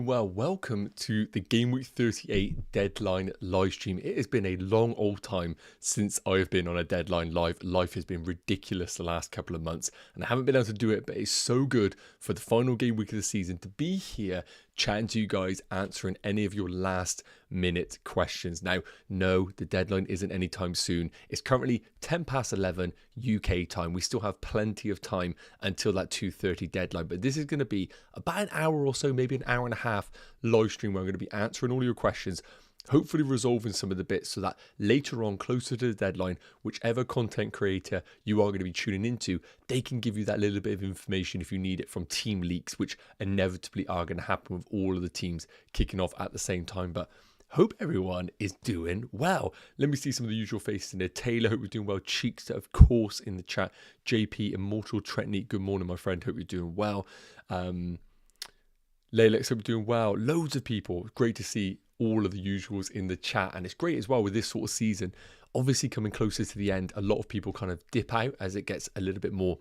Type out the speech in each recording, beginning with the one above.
well. Welcome to the Gameweek 38 deadline live stream. It has been a long old time since I have been on a deadline live. Life has been ridiculous the last couple of months and I haven't been able to do it, but it's so good for the final game week of the season to be here chatting to you guys, answering any of your last minute questions. Now, no, the deadline isn't anytime soon. It's currently 10 past 11 UK time. We still have plenty of time until that 2:30 deadline, but this is going to be about an hour or so, maybe an hour and a half live stream where I'm going to be answering all your questions, hopefully resolving some of the bits so that later on, closer to the deadline, whichever content creator you are going to be tuning into, they can give you that little bit of information if you need it from team leaks, which inevitably are going to happen with all of the teams kicking off at the same time. But hope everyone is doing well. Let me see some of the usual faces in there. Taylor, hope you're doing well. Cheeks, of course, in the chat. JP, Immortal, Tretney, good morning, my friend. Hope you're doing well. Laylex, hope you're doing well. Loads of people. Great to see all of the usuals in the chat, and it's great as well with this sort of season. Obviously, coming closer to the end, a lot of people kind of dip out as it gets a little bit more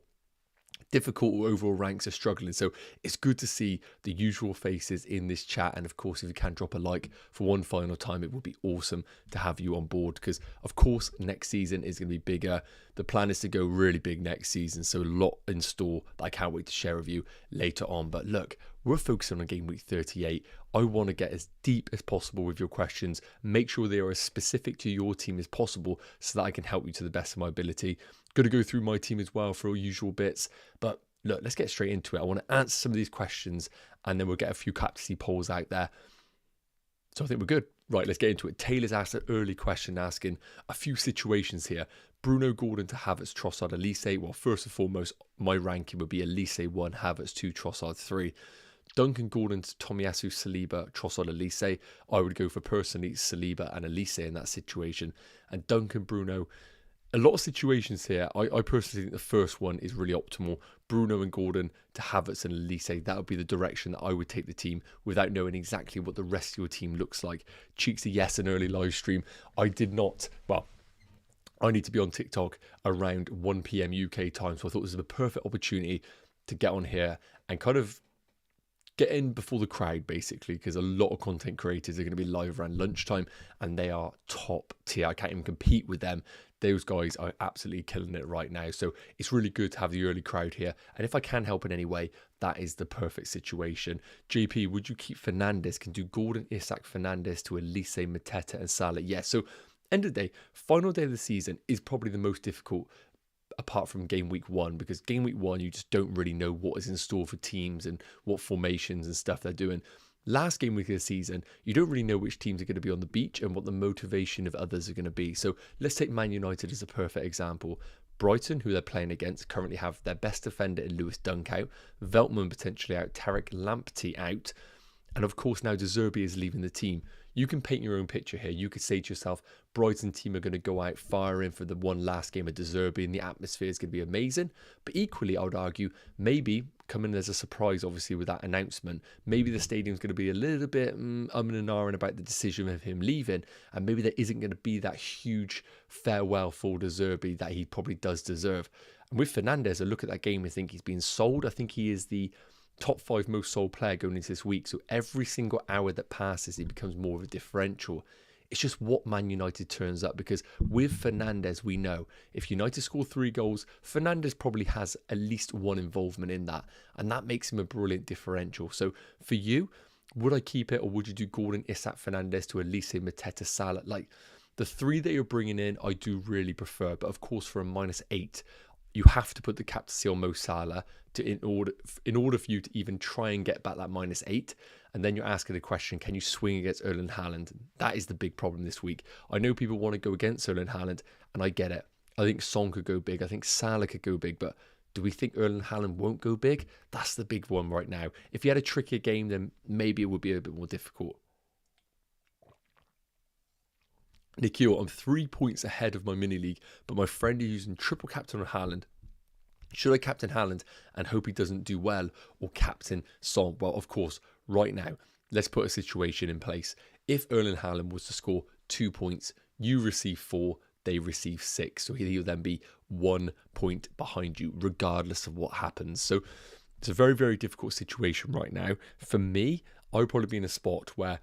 difficult, or overall ranks are struggling. So it's good to see the usual faces in this chat. And of course, if you can drop a like for one final time, it would be awesome to have you on board, because of course next season is going to be bigger. The plan is to go really big next season, so a lot in store that I can't wait to share with you later on. But look, we're focusing on game week 38. I want to get as deep as possible with your questions, make sure they are as specific to your team as possible so that I can help you to the best of my ability. Going to go through my team as well for all usual bits, but look, let's get straight into it. I want to answer some of these questions and then we'll get a few captaincy polls out there. So I think we're good. Right, let's get into it. Taylor's asked an early question asking a few situations here. Bruno, Gordon to Havertz, Trossard, Elise. Well, first and foremost, my ranking would be Elise 1, Havertz 2, Trossard 3. Duncan, Gordon to Tomiyasu, Saliba, Trossard, Elise. I would go for personally Saliba and Elise in that situation. And Duncan, Bruno. A lot of situations here. I personally think the first one is really optimal. Bruno and Gordon to Havertz and Elise. That would be the direction that I would take the team without knowing exactly what the rest of your team looks like. Cheeks a yes, an early live stream. I did not, well, I need to be on TikTok around 1 PM UK time. So I thought this was the perfect opportunity to get on here and kind of get in before the crowd, basically, because a lot of content creators are going to be live around lunchtime and they are top tier. I can't even compete with them. Those guys are absolutely killing it right now. So it's really good to have the early crowd here. And if I can help in any way, that is the perfect situation. JP, would you keep Fernandes? Can do Gordon, Isak, Fernandes to Elise, Mateta and Salah? Yes. So end of the day, final day of the season is probably the most difficult apart from game week 1, because game week 1 you just don't really know what is in store for teams and what formations and stuff they're doing. Last game week of the season, you don't really know which teams are going to be on the beach and what the motivation of others are going to be. So let's take Man United as a perfect example. Brighton, who they're playing against, currently have their best defender in Lewis Dunk out, Veltman potentially out, Tarek Lamptey out, and of course now De Zerbi is leaving the team. You can paint your own picture here. You could say to yourself, Brighton team are going to go out firing for the one last game of De Zerbi and the atmosphere is going to be amazing. But equally, I would argue, maybe coming as a surprise, obviously, with that announcement, maybe the stadium's going to be a little bit and ahhing about the decision of him leaving. And maybe there isn't going to be that huge farewell for De Zerbi that he probably does deserve. And with Fernandes, I look at that game and think he's been sold. I think he is the top 5 most sold player going into this week. So every single hour that passes, he becomes more of a differential. It's just what Man United turns up, because with Fernandes, we know if United score 3 goals, Fernandes probably has at least one involvement in that. And that makes him a brilliant differential. So for you, would I keep it, or would you do Gordon, Isak, Fernandes to Elise, Mateta, Salah? Like the 3 that you're bringing in, I do really prefer. But of course, for a -8, you have to put the captaincy on Mo Salah in order for you to even try and get back that -8. And then you're asking the question, can you swing against Erling Haaland? That is the big problem this week. I know people want to go against Erling Haaland, and I get it. I think Son could go big. I think Salah could go big. But do we think Erling Haaland won't go big? That's the big one right now. If he had a trickier game, then maybe it would be a bit more difficult. Nikhil, I'm 3 points ahead of my mini league, but my friend is using triple captain on Haaland. Should I captain Haaland and hope he doesn't do well, or captain Son? Well, of course, right now, let's put a situation in place. If Erling Haaland was to score 2 points, you receive 4, they receive 6. So he'll then be 1 point behind you, regardless of what happens. So it's a very, very difficult situation right now. For me, I would probably be in a spot where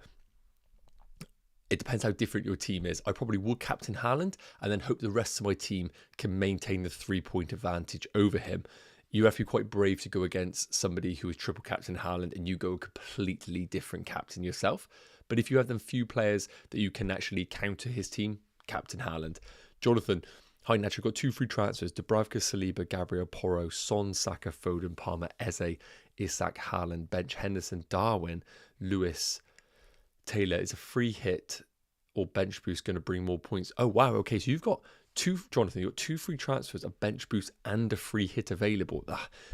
it depends how different your team is. I probably would captain Haaland and then hope the rest of my team can maintain the 3-point advantage over him. You have to be quite brave to go against somebody who is triple captain Haaland and you go a completely different captain yourself. But if you have them few players that you can actually counter his team, captain Haaland. Jonathan, hi Nacho, got 2 free transfers. Dubravka, Saliba, Gabriel, Porro, Son, Saka, Foden, Palmer, Eze, Isak, Haaland, bench Henderson, Darwin, Lewis, Taylor. Is a free hit or bench boost going to bring more points? Oh, wow. Okay, so you've got Jonathan, you've got 2 free transfers, a bench boost and a free hit available.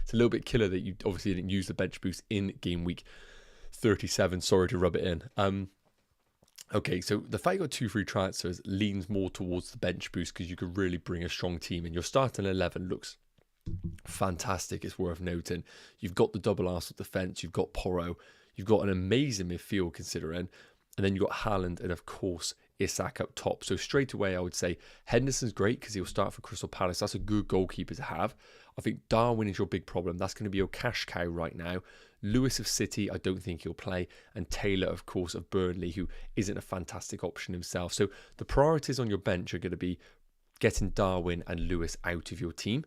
It's a little bit killer that you obviously didn't use the bench boost in game week 37. Sorry to rub it in. Okay, so the fact you got 2 free transfers leans more towards the bench boost because you could really bring a strong team in. Your starting 11 looks fantastic. It's worth noting. You've got the double Arsenal defence. You've got Porro. You've got an amazing midfield considering. And then you've got Haaland and, of course, Isak up top. So straight away, I would say Henderson's great because he'll start for Crystal Palace. That's a good goalkeeper to have. I think Darwin is your big problem. That's going to be your cash cow right now. Lewis of City, I don't think he'll play. And Taylor, of course, of Burnley, who isn't a fantastic option himself. So the priorities on your bench are going to be getting Darwin and Lewis out of your team.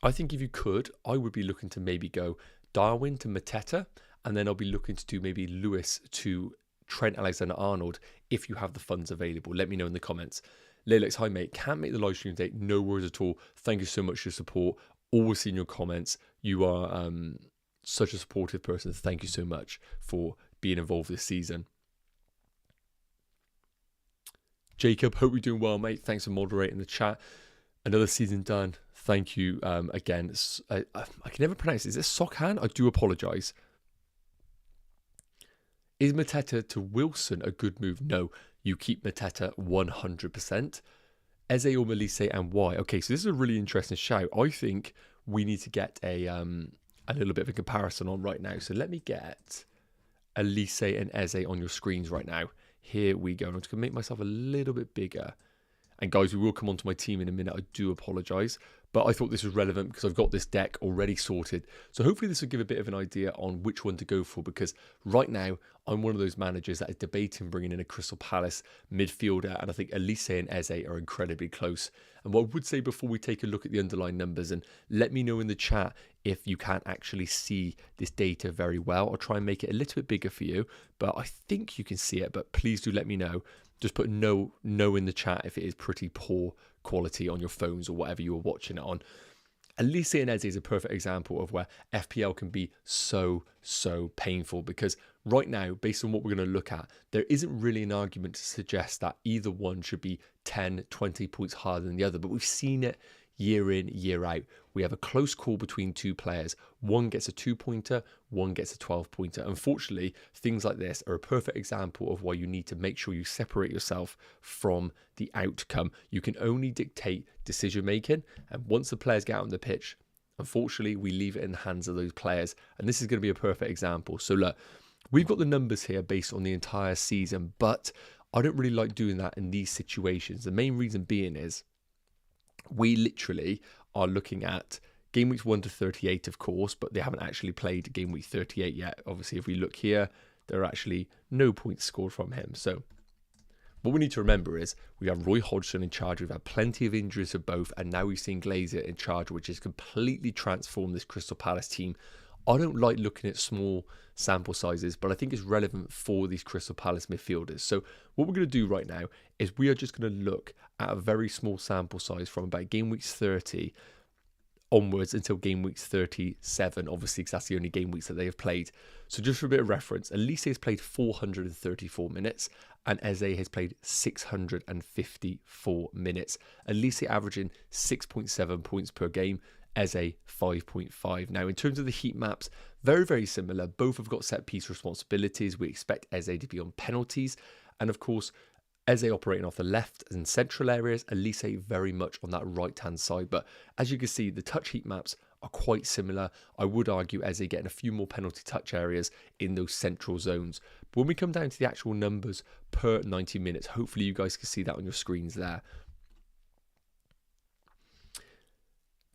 I think if you could, I would be looking to maybe go Darwin to Mateta. And then I'll be looking to do maybe Lewis to Trent Alexander-Arnold if you have the funds available. Let me know in the comments. Lelex, hi mate, can't make the live stream date. No worries at all. Thank you so much for your support. Always seeing your comments. You are such a supportive person. Thank you so much for being involved this season. Jacob, hope you're doing well, mate. Thanks for moderating the chat. Another season done. Thank you again. I can never pronounce it. Is this Sokhan? I do apologise. Is Mateta to Wilson a good move? No, you keep Mateta 100%. Eze or Melise and why? Okay, so this is a really interesting shout. I think we need to get a little bit of a comparison on right now. So let me get Elise and Eze on your screens right now. Here we go. I'm just going to make myself a little bit bigger. And guys, we will come on to my team in a minute. I do apologise. But I thought this was relevant because I've got this deck already sorted. So hopefully this will give a bit of an idea on which one to go for. Because right now, I'm one of those managers that is debating bringing in a Crystal Palace midfielder. And I think Elise and Eze are incredibly close. And what I would say before we take a look at the underlying numbers, and let me know in the chat if you can't actually see this data very well. I'll try and make it a little bit bigger for you. But I think you can see it. But please do let me know. Just put no in the chat if it is pretty poor quality on your phones or whatever you are watching it on. Elise and Eze is a perfect example of where FPL can be so painful because right now, based on what we're going to look at, there isn't really an argument to suggest that either one should be 10, 20 points harder than the other, but we've seen it year in, year out. We have a close call between 2 players. One gets a 2-pointer, one gets a 12-pointer. Unfortunately, things like this are a perfect example of why you need to make sure you separate yourself from the outcome. You can only dictate decision making, and once the players get out on the pitch, unfortunately, we leave it in the hands of those players. And this is going to be a perfect example. So look, we've got the numbers here based on the entire season, but I don't really like doing that in these situations. The main reason being is we literally are looking at game weeks 1 to 38, of course, but they haven't actually played game week 38 yet. Obviously, if we look here, there are actually no points scored from him. So what we need to remember is we have Roy Hodgson in charge. We've had plenty of injuries for both, and now we've seen Glazer in charge, which has completely transformed this Crystal Palace team. I don't like looking at small sample sizes, but I think it's relevant for these Crystal Palace midfielders. So what we're going to do right now is we are just going to look at a very small sample size from about game weeks 30 onwards until game weeks 37, obviously, because that's the only game weeks that they have played. So just for a bit of reference, Elise has played 434 minutes and Eze has played 654 minutes. Elise averaging 6.7 points per game. Eze 5.5. Now, in terms of the heat maps, very similar. Both have got set piece responsibilities. We expect Eze to be on penalties. And of course, Eze operating off the left and central areas, Elise very much on that right-hand side. But as you can see, the touch heat maps are quite similar. I would argue Eze getting a few more penalty touch areas in those central zones. But when we come down to the actual numbers per 90 minutes, hopefully you guys can see that on your screens there.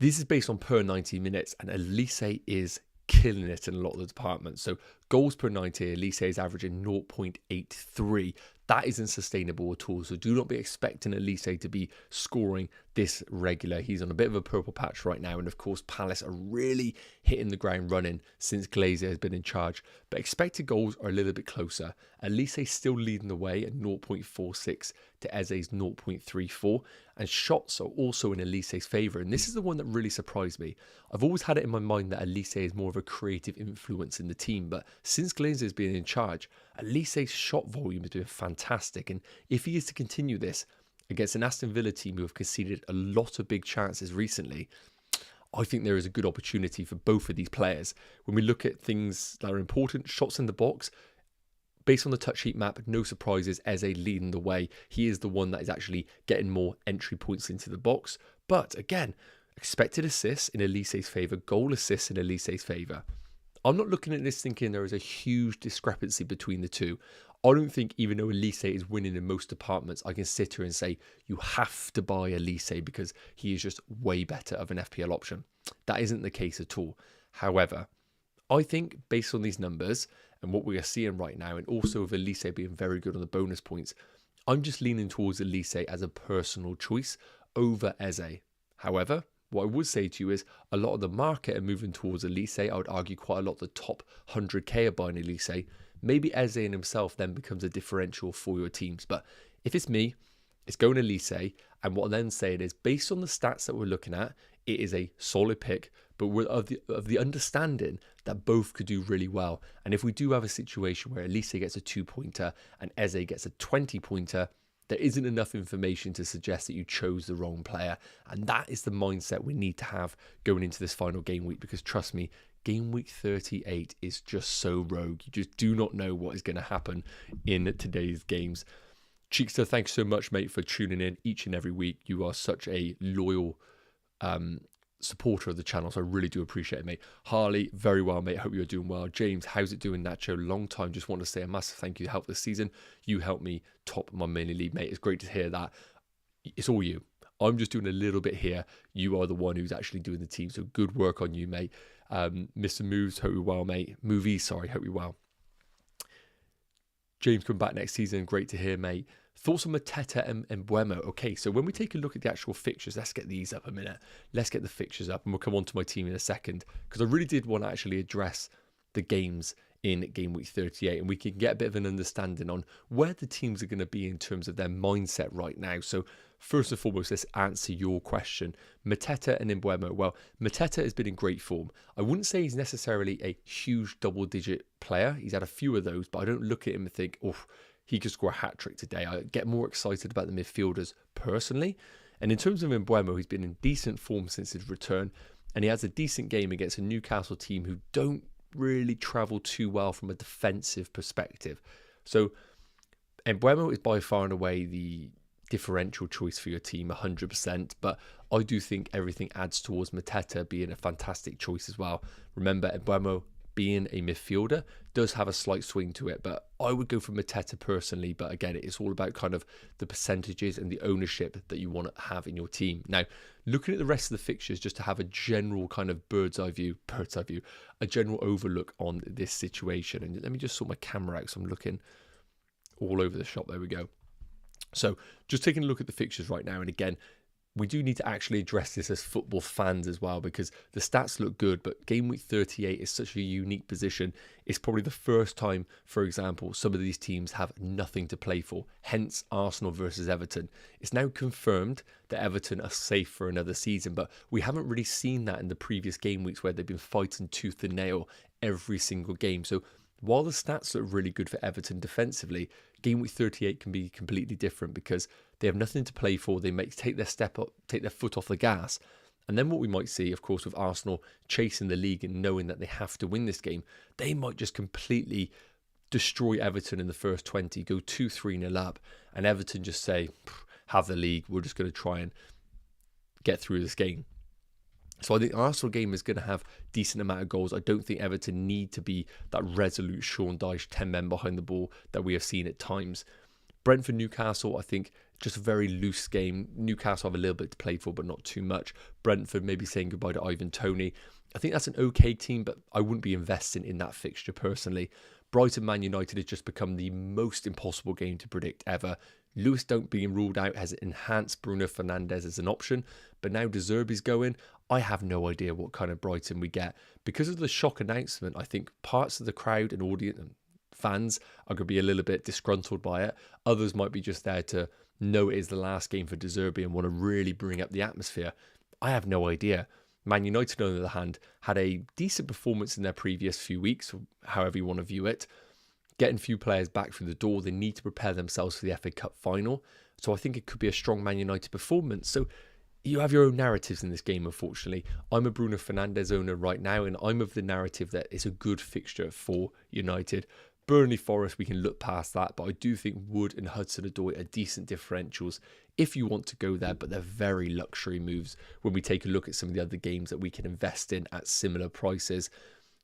This is based on per 90 minutes, and Elise is killing it in a lot of the departments. So Goals per 90, Elise is averaging 0.83. That isn't sustainable at all. So do not be expecting Elise to be scoring this regular. He's on a bit of a purple patch right now. And of course, Palace are really hitting the ground running since Glazer has been in charge. But expected goals are a little bit closer. Elise still leading the way at 0.46 to Eze's 0.34. And shots are also in Elise's favour. And this is the one that really surprised me. I've always had it in my mind that Elise is more of a creative influence in the team. But since Glazer has been in charge, Elise's shot volume is doing fantastic. And if he is to continue this against an Aston Villa team who have conceded a lot of big chances recently, I think there is a good opportunity for both of these players. When we look at things that are important, shots in the box, based on the touch sheet map, no surprises, Eze leading the way. He is the one that is actually getting more entry points into the box. But again, expected assists in Elise's favour, goal assists in Elise's favour. I'm not looking at this thinking there is a huge discrepancy between the two. I don't think even though Elise is winning in most departments, I can sit here and say you have to buy Elise because he is just way better of an FPL option. That isn't the case at all. However, I think based on these numbers and what we are seeing right now, and also with Elise being very good on the bonus points, I'm just leaning towards Elise as a personal choice over Eze. However, what I would say to you is a lot of the market are moving towards Elise. I would argue quite a lot of the top 100k are buying Elise. Maybe Eze in himself then becomes a differential for your teams. But if it's me, it's going Elise. And what I'm then saying is, based on the stats that we're looking at, it is a solid pick, but we're of the understanding that both could do really well. And if we do have a situation where Elise gets a 2-pointer and Eze gets a 20-pointer, there isn't enough information to suggest that you chose the wrong player. And that is the mindset we need to have going into this final game week, because trust me, Game Week 38 is just so rogue. You just do not know what is going to happen in today's games. Cheekster, thanks so much, mate, for tuning in each and every week. You are such a loyal supporter of the channel, so I really do appreciate it, mate. Harley, very well, mate. Hope you're doing well. James, how's it doing, Nacho? Long time. Just want to say a massive thank you to help this season. You helped me top my mini league, mate. It's great to hear that. It's all you. I'm just doing a little bit here. You are the one who's actually doing the team, so good work on you, mate. Mr. Moves, hope you're well, mate. Movies, sorry, hope you're well. James, come back next season. Great to hear, mate. Thoughts on Mateta and Mbeumo? Okay, so when we take a look at the actual fixtures, let's get these up a minute. Let's get the fixtures up, and we'll come on to my team in a second, because I really did want to actually address the games in Game Week 38, and we can get a bit of an understanding on where the teams are going to be in terms of their mindset right now. So first and foremost, let's answer your question. Mateta and Mbeumo. Well, Mateta has been in great form. I wouldn't say he's necessarily a huge double-digit player. He's had a few of those, but I don't look at him and think, oh, he could score a hat-trick today. I get more excited about the midfielders personally. And in terms of Mbeumo, he's been in decent form since his return, and he has a decent game against a Newcastle team who don't really travel too well from a defensive perspective. So Mbeumo is by far and away the differential choice for your team, 100%, but I do think everything adds towards Mateta being a fantastic choice as well. Remember, Mbeumo being a midfielder does have a slight swing to it, but I would go for Mateta personally. But again, it's all about kind of the percentages and the ownership that you want to have in your team. Now, looking at the rest of the fixtures, just to have a general kind of bird's eye view, a general overlook on this situation. And let me just sort my camera out, so I'm looking all over the shop. There we go. So just taking a look at the fixtures right now, and again, we do need to actually address this as football fans as well, because the stats look good, but Game Week 38 is such a unique position. It's probably the first time, for example, some of these teams have nothing to play for, hence Arsenal versus Everton. It's now confirmed that Everton are safe for another season, but we haven't really seen that in the previous game weeks where they've been fighting tooth and nail every single game. So while the stats look really good for Everton defensively, Game Week 38 can be completely different because they have nothing to play for. They might take their step up, take their foot off the gas. And then what we might see, of course, with Arsenal chasing the league and knowing that they have to win this game, they might just completely destroy Everton in the first 20, go 2-3-0 up, and Everton just say, have the league, we're just going to try and get through this game. So I think the Arsenal game is going to have decent amount of goals. I don't think Everton need to be that resolute Sean Dyche 10 men behind the ball that we have seen at times. Brentford, Newcastle, I think just a very loose game. Newcastle have a little bit to play for, but not too much. Brentford maybe saying goodbye to Ivan Toney. I think that's an okay team, but I wouldn't be investing in that fixture personally. Brighton Man United has just become the most impossible game to predict ever. Lewis Dunk being ruled out has enhanced Bruno Fernandes as an option, but now De Zerbi's going. I have no idea what kind of Brighton we get. Because of the shock announcement, I think parts of the crowd and audience and fans are going to be a little bit disgruntled by it. Others might be just there to know it is the last game for De Zerbi and want to really bring up the atmosphere. I have no idea. Man United, on the other hand, had a decent performance in their previous few weeks, however you want to view it. Getting few players back through the door, they need to prepare themselves for the FA Cup final. So I think it could be a strong Man United performance. So you have your own narratives in this game, unfortunately. I'm a Bruno Fernandes owner right now, and I'm of the narrative that it's a good fixture for United. Burnley Forest, we can look past that, but I do think Wood and Hudson-Odoi are decent differentials if you want to go there, but they're very luxury moves when we take a look at some of the other games that we can invest in at similar prices.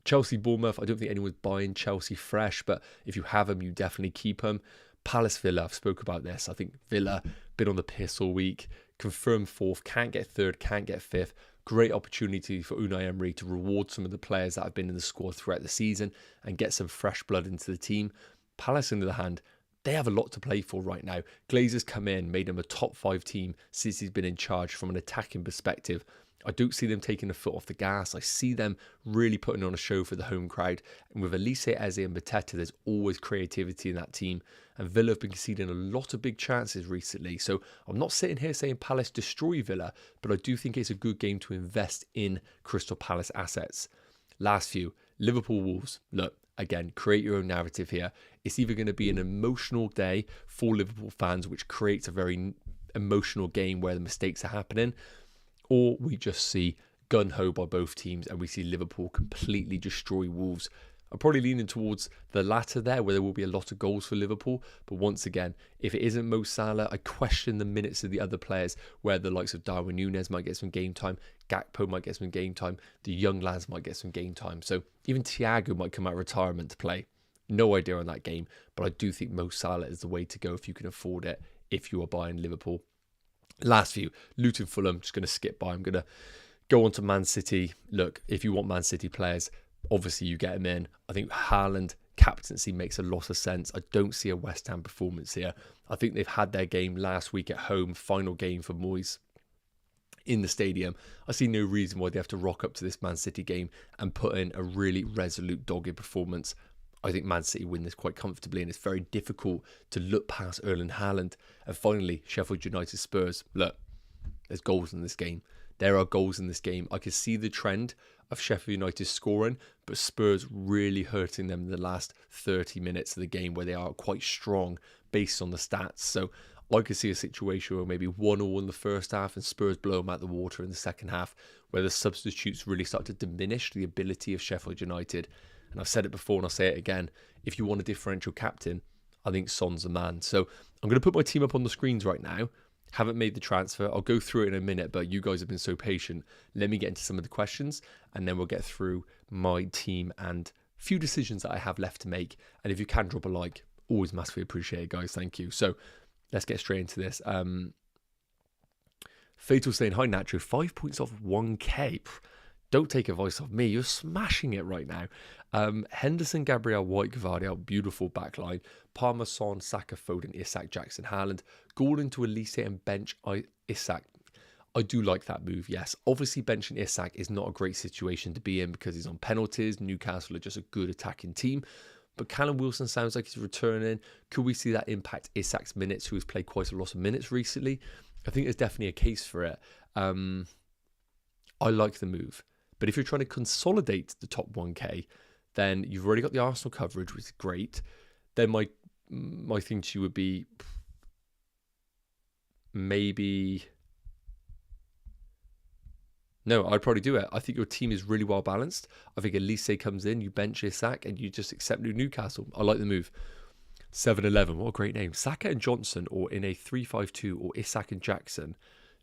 Chelsea Bournemouth, I don't think anyone's buying Chelsea fresh, but if you have them, you definitely keep them. Palace Villa, I've spoke about this. I think Villa, been on the piss all week, confirmed fourth, can't get third, can't get fifth. Great opportunity for Unai Emery to reward some of the players that have been in the squad throughout the season and get some fresh blood into the team. Palace, on the other hand, they have a lot to play for right now. Glazer's come in, made them a top 5 team since he's been in charge from an attacking perspective. I don't see them taking a foot off the gas. I see them really putting on a show for the home crowd. And with Elise, Eze and Mateta, there's always creativity in that team. And Villa have been conceding a lot of big chances recently. So I'm not sitting here saying Palace destroy Villa, but I do think it's a good game to invest in Crystal Palace assets. Last few, Liverpool Wolves. Look, again, create your own narrative here. It's either going to be an emotional day for Liverpool fans, which creates a very emotional game where the mistakes are happening, or we just see gun-ho by both teams and we see Liverpool completely destroy Wolves. I'm probably leaning towards the latter there, where there will be a lot of goals for Liverpool. But once again, if it isn't Mo Salah, I question the minutes of the other players, where the likes of Darwin Núñez might get some game time, Gakpo might get some game time, the young lads might get some game time. So even Thiago might come out of retirement to play. No idea on that game, but I do think Mo Salah is the way to go if you can afford it, if you are buying Liverpool. Last few, Luton Fulham, just going to skip by. I'm going to go on to Man City. Look, if you want Man City players, obviously you get them in. I think Haaland captaincy makes a lot of sense. I don't see a West Ham performance here. I think they've had their game last week at home, final game for Moyes in the stadium. I see no reason why they have to rock up to this Man City game and put in a really resolute, dogged performance. I think Man City win this quite comfortably, and it's very difficult to look past Erling Haaland. And finally, Sheffield United Spurs. Look, there's goals in this game. There are goals in this game. I can see the trend of Sheffield United scoring, but Spurs really hurting them in the last 30 minutes of the game, where they are quite strong based on the stats. So I could see a situation where maybe 1-1 in the first half and Spurs blow them out the water in the second half, where the substitutes really start to diminish the ability of Sheffield United. And I've said it before and I'll say it again. If you want a differential captain, I think Son's the man. So I'm going to put my team up on the screens right now. Haven't made the transfer. I'll go through it in a minute, but you guys have been so patient. Let me get into some of the questions and then we'll get through my team and a few decisions that I have left to make. And if you can drop a like, always massively appreciated, guys. Thank you. So let's get straight into this. Fatal saying, hi Nacho, 5 points off 1k. Don't take advice off me. You're smashing it right now. Henderson, Gabriel, White, Gvardiol, beautiful backline. Palmer, Son, Saka, Foden, Isak, Jackson, Haaland. Gordon to Elise and bench Isak. I do like that move, yes. Obviously, benching Isak is not a great situation to be in because he's on penalties. Newcastle are just a good attacking team. But Callum Wilson sounds like he's returning. Could we see that impact Isak's minutes, who has played quite a lot of minutes recently? I think there's definitely a case for it. I like the move. But if you're trying to consolidate the top 1k, then you've already got the Arsenal coverage, which is great. Then my thing to you would be maybe... No, I'd probably do it. I think your team is really well balanced. I think Elise comes in, you bench Isak, and you just accept Newcastle. I like the move. 7-11, what a great name. Saka and Johnson, or in a 3-5-2, or Isak and Jackson.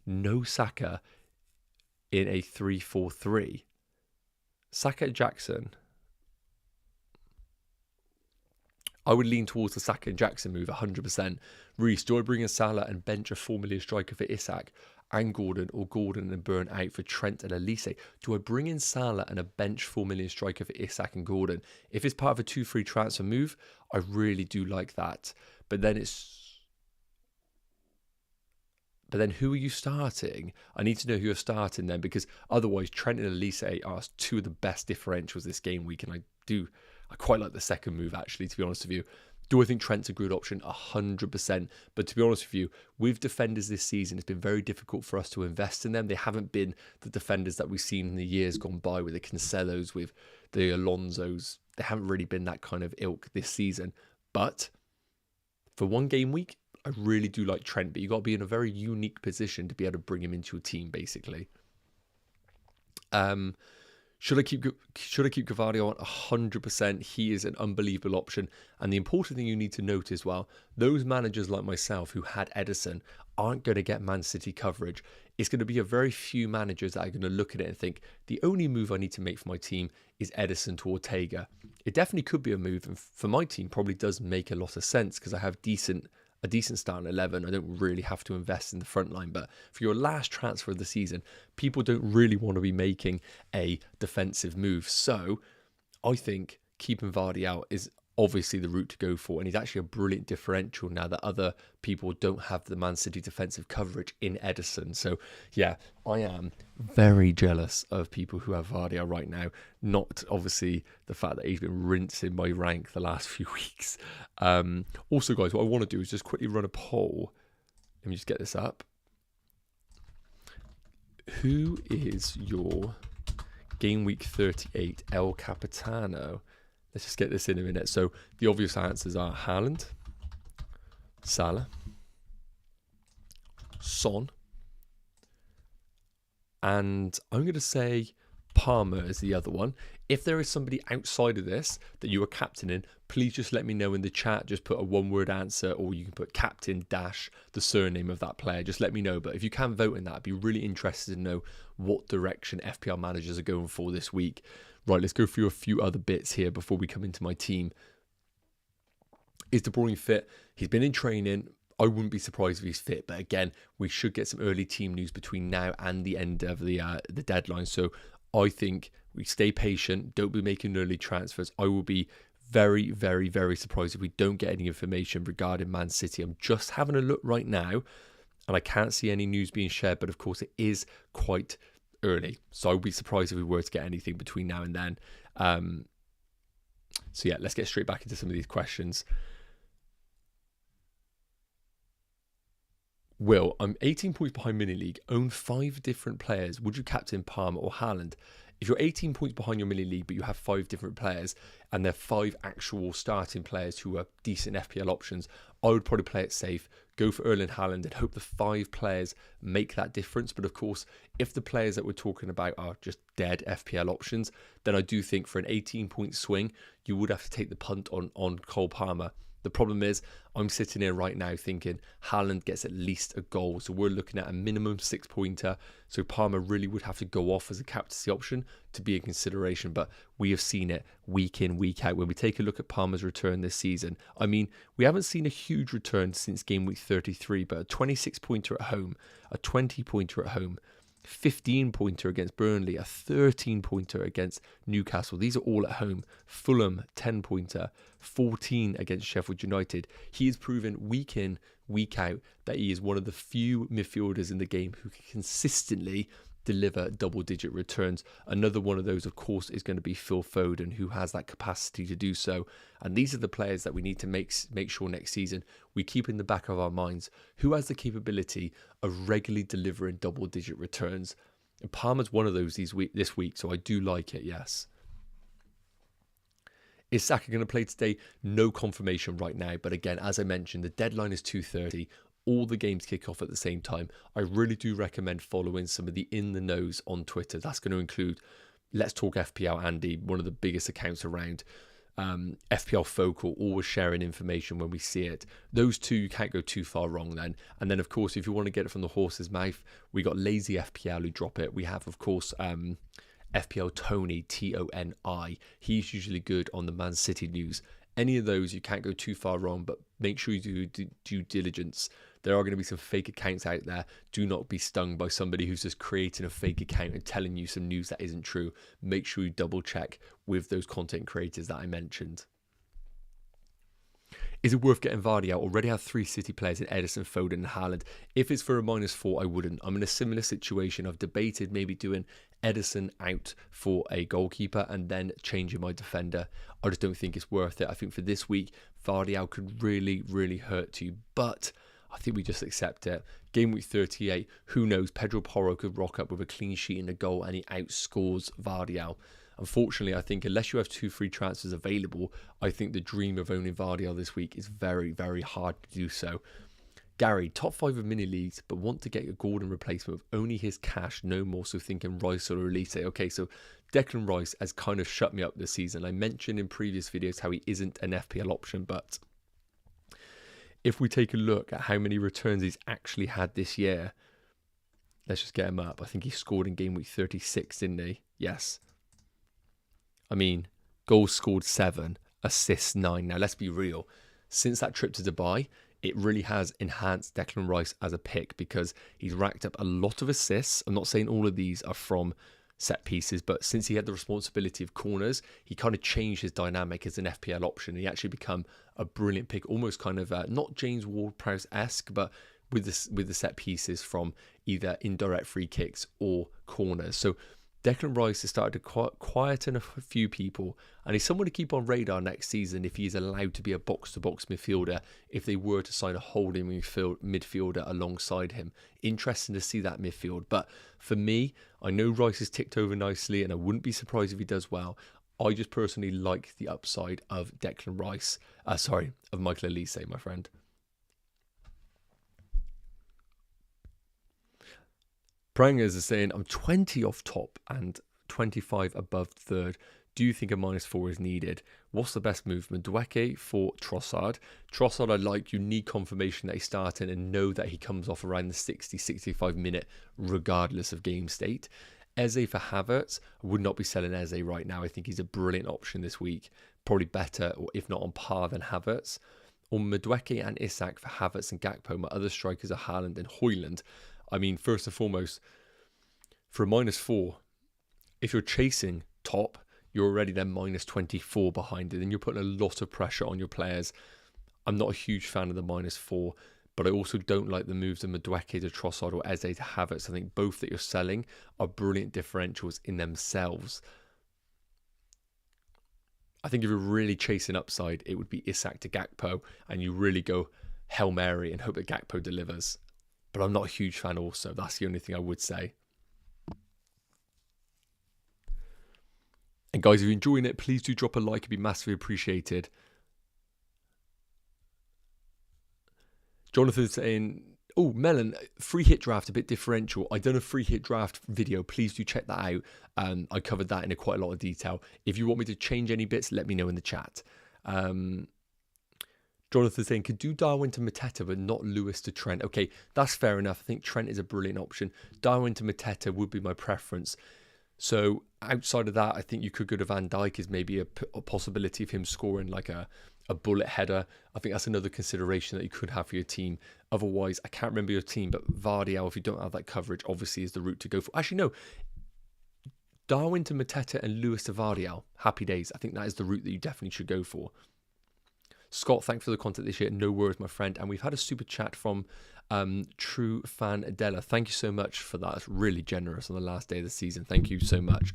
No Saka in a 3-4-3. Saka and Jackson. I would lean towards the Saka and Jackson move 100%. Reece, do I bring in Salah and bench a 4 million striker for Isak? and Gordon, or Gordon and Burn out for Trent and Elise? Do I bring in Salah and a bench 4 million striker for Isak and Gordon? If it's part of a 2-3 transfer move, I really do like that. But then who are you starting? I need to know who you're starting then, because otherwise Trent and Elise are two of the best differentials this game week, and I quite like the second move, actually, to be honest with you. Do I think Trent's a good option? 100%. But to be honest with you, with defenders this season, it's been very difficult for us to invest in them. They haven't been the defenders that we've seen in the years gone by, with the Cancelos, with the Alonsos. They haven't really been that kind of ilk this season. But for one game week, I really do like Trent, but you've got to be in a very unique position to be able to bring him into your team, basically. Should I keep Gavardio on? 100%. He is an unbelievable option. And the important thing you need to note as well, those managers like myself who had Ederson aren't going to get Man City coverage. It's going to be a very few managers that are going to look at it and think, the only move I need to make for my team is Ederson to Ortega. It definitely could be a move, and for my team probably does make a lot of sense because I have a decent starting 11. I don't really have to invest in the front line. But for your last transfer of the season, people don't really want to be making a defensive move. So I think keeping Vardy out is obviously the route to go for. And he's actually a brilliant differential now that other people don't have the Man City defensive coverage in Ederson. So yeah, I am very jealous of people who have Vardy out right now. Not obviously the fact that he's been rinsing my rank the last few weeks. Also, guys, what I want to do is just quickly run a poll. Let me just get this up. Who is your Game Week 38 El Capitano? Let's just get this in a minute. So the obvious answers are Haaland, Salah, Son, and I'm going to say Palmer is the other one. If there is somebody outside of this that you are captaining, please just let me know in the chat. Just put a one-word answer, or you can put captain dash the surname of that player. Just let me know. But if you can vote in that, I'd be really interested to know what direction FPL managers are going for this week. Right, let's go through a few other bits here before we come into my team. Is De Bruyne fit? He's been in training. I wouldn't be surprised if he's fit. But again, we should get some early team news between now and the end of the deadline. So I think we stay patient. Don't be making early transfers. I will be very, very, very surprised if we don't get any information regarding Man City. I'm just having a look right now, and I can't see any news being shared. But of course, it is quite early, so I would be surprised if we were to get anything between now and then. So yeah, let's get straight back into some of these questions. Will, I'm 18 points behind Mini League, own 5 different players. Would you captain Palmer or Haaland? If you're 18 points behind your Mini League, but you have 5 different players, and they're 5 actual starting players who are decent FPL options, I would probably play it safe, go for Erling Haaland, and hope the 5 players make that difference. But of course, if the players that we're talking about are just dead FPL options, then I do think for an 18-point swing, you would have to take the punt on Cole Palmer. The problem is, I'm sitting here right now thinking Haaland gets at least a goal. So we're looking at a minimum 6-pointer. So Palmer really would have to go off as a captaincy option to be in consideration. But we have seen it week in, week out. When we take a look at Palmer's return this season, I mean, we haven't seen a huge return since game week 33, but a 26-pointer at home, a 20-pointer at home, 15-pointer against Burnley, a 13-pointer against Newcastle. These are all at home. Fulham, 10-pointer, 14 against Sheffield United. He has proven week in, week out that he is one of the few midfielders in the game who can consistently deliver double-digit returns. Another one of those, of course, is going to be Phil Foden, who has that capacity to do so. And these are the players that we need to make sure next season we keep in the back of our minds who has the capability of regularly delivering double-digit returns. And Palmer's one of those this week, so I do like it, yes. Is Saka going to play today? No confirmation right now. But again, as I mentioned, the deadline is 2:30. All the games kick off at the same time. I really do recommend following some of the in the knows on Twitter. That's going to include Let's Talk FPL Andy, one of the biggest accounts around. FPL Focal, always sharing information when we see it. Those two, you can't go too far wrong then. And then, of course, if you want to get it from the horse's mouth, we got Lazy FPL who drop it. We have, of course, FPL Tony, Toni. He's usually good on the Man City news. Any of those, you can't go too far wrong, but make sure you do due diligence. there are going to be some fake accounts out there. Do not be stung by somebody who's just creating a fake account and telling you some news that isn't true. Make sure you double check with those content creators that I mentioned. Is it worth getting Vardy out? Already have 3 City players in Ederson, Foden and Haaland. If it's for a -4, I wouldn't. I'm in a similar situation. I've debated maybe doing Ederson out for a goalkeeper and then changing my defender. I just don't think it's worth it. I think for this week, Vardy out could really, really hurt you. But I think we just accept it. Gameweek 38, who knows? Pedro Porro could rock up with a clean sheet and a goal and he outscores Vardy out. Unfortunately, I think unless you have 2 free transfers available, I think the dream of owning Vardy this week is very, very hard to do so. Gary, top 5 of mini leagues, but want to get a Gordon replacement with only his cash, no more, so thinking Rice or Elise. Okay, so Declan Rice has kind of shut me up this season. I mentioned in previous videos how he isn't an FPL option, but if we take a look at how many returns he's actually had this year, let's just get him up. I think he scored in game week 36, didn't he? Yes. I mean, goals scored 7, assists 9. Now, let's be real. Since that trip to Dubai, it really has enhanced Declan Rice as a pick because he's racked up a lot of assists. I'm not saying all of these are from set pieces, but since he had the responsibility of corners, he kind of changed his dynamic as an FPL option. He actually become a brilliant pick, almost kind of not James Ward-Prowse-esque, but with the set pieces from either indirect free kicks or corners. So Declan Rice has started to quieten a few people, and he's someone to keep on radar next season if he's allowed to be a box-to-box midfielder, if they were to sign a holding midfielder alongside him. Interesting to see that midfield. But for me, I know Rice has ticked over nicely, and I wouldn't be surprised if he does well. I just personally like the upside of Declan Rice. Of Michael Elise, my friend. Prangers is saying, I'm 20 off top and 25 above third. Do you think a -4 is needed? What's the best movement? Dweke for Trossard. Trossard, I like. You need confirmation that he's starting and know that he comes off around the 60-65 minute regardless of game state. Eze for Havertz. I would not be selling Eze right now. I think he's a brilliant option this week. Probably better, or if not on par, than Havertz. Or Madueke and Isak for Havertz and Gakpo. My other strikers are Haaland and Højlund. I mean, first and foremost, for a -4, if you're chasing top, you're already then -24 behind it, and you're putting a lot of pressure on your players. I'm not a huge fan of the -4, but I also don't like the moves of Madueke to Trossard or Eze to Havertz. I think both that you're selling are brilliant differentials in themselves. I think if you're really chasing upside, it would be Isak to Gakpo, and you really go Hail Mary and hope that Gakpo delivers. But I'm not a huge fan also. That's the only thing I would say. And guys, if you're enjoying it, please do drop a like. It'd be massively appreciated. Jonathan's saying, oh, Melon, free hit draft, a bit differential. I done a free hit draft video. Please do check that out. I covered that in quite a lot of detail. If you want me to change any bits, let me know in the chat. Jonathan saying, could do Darwin to Mateta, but not Lewis to Trent. Okay, that's fair enough. I think Trent is a brilliant option. Darwin to Mateta would be my preference. So outside of that, I think you could go to Van Dijk as maybe a possibility of him scoring like a bullet header. I think that's another consideration that you could have for your team. Otherwise, I can't remember your team, but Vardy, if you don't have that coverage, obviously is the route to go for. Actually, no. Darwin to Mateta and Lewis to Vardy. Happy days. I think that is the route that you definitely should go for. Scott, thanks for the content this year. No worries, my friend. And we've had a super chat from True Fan Adela. Thank you so much for that. It's really generous on the last day of the season. Thank you so much.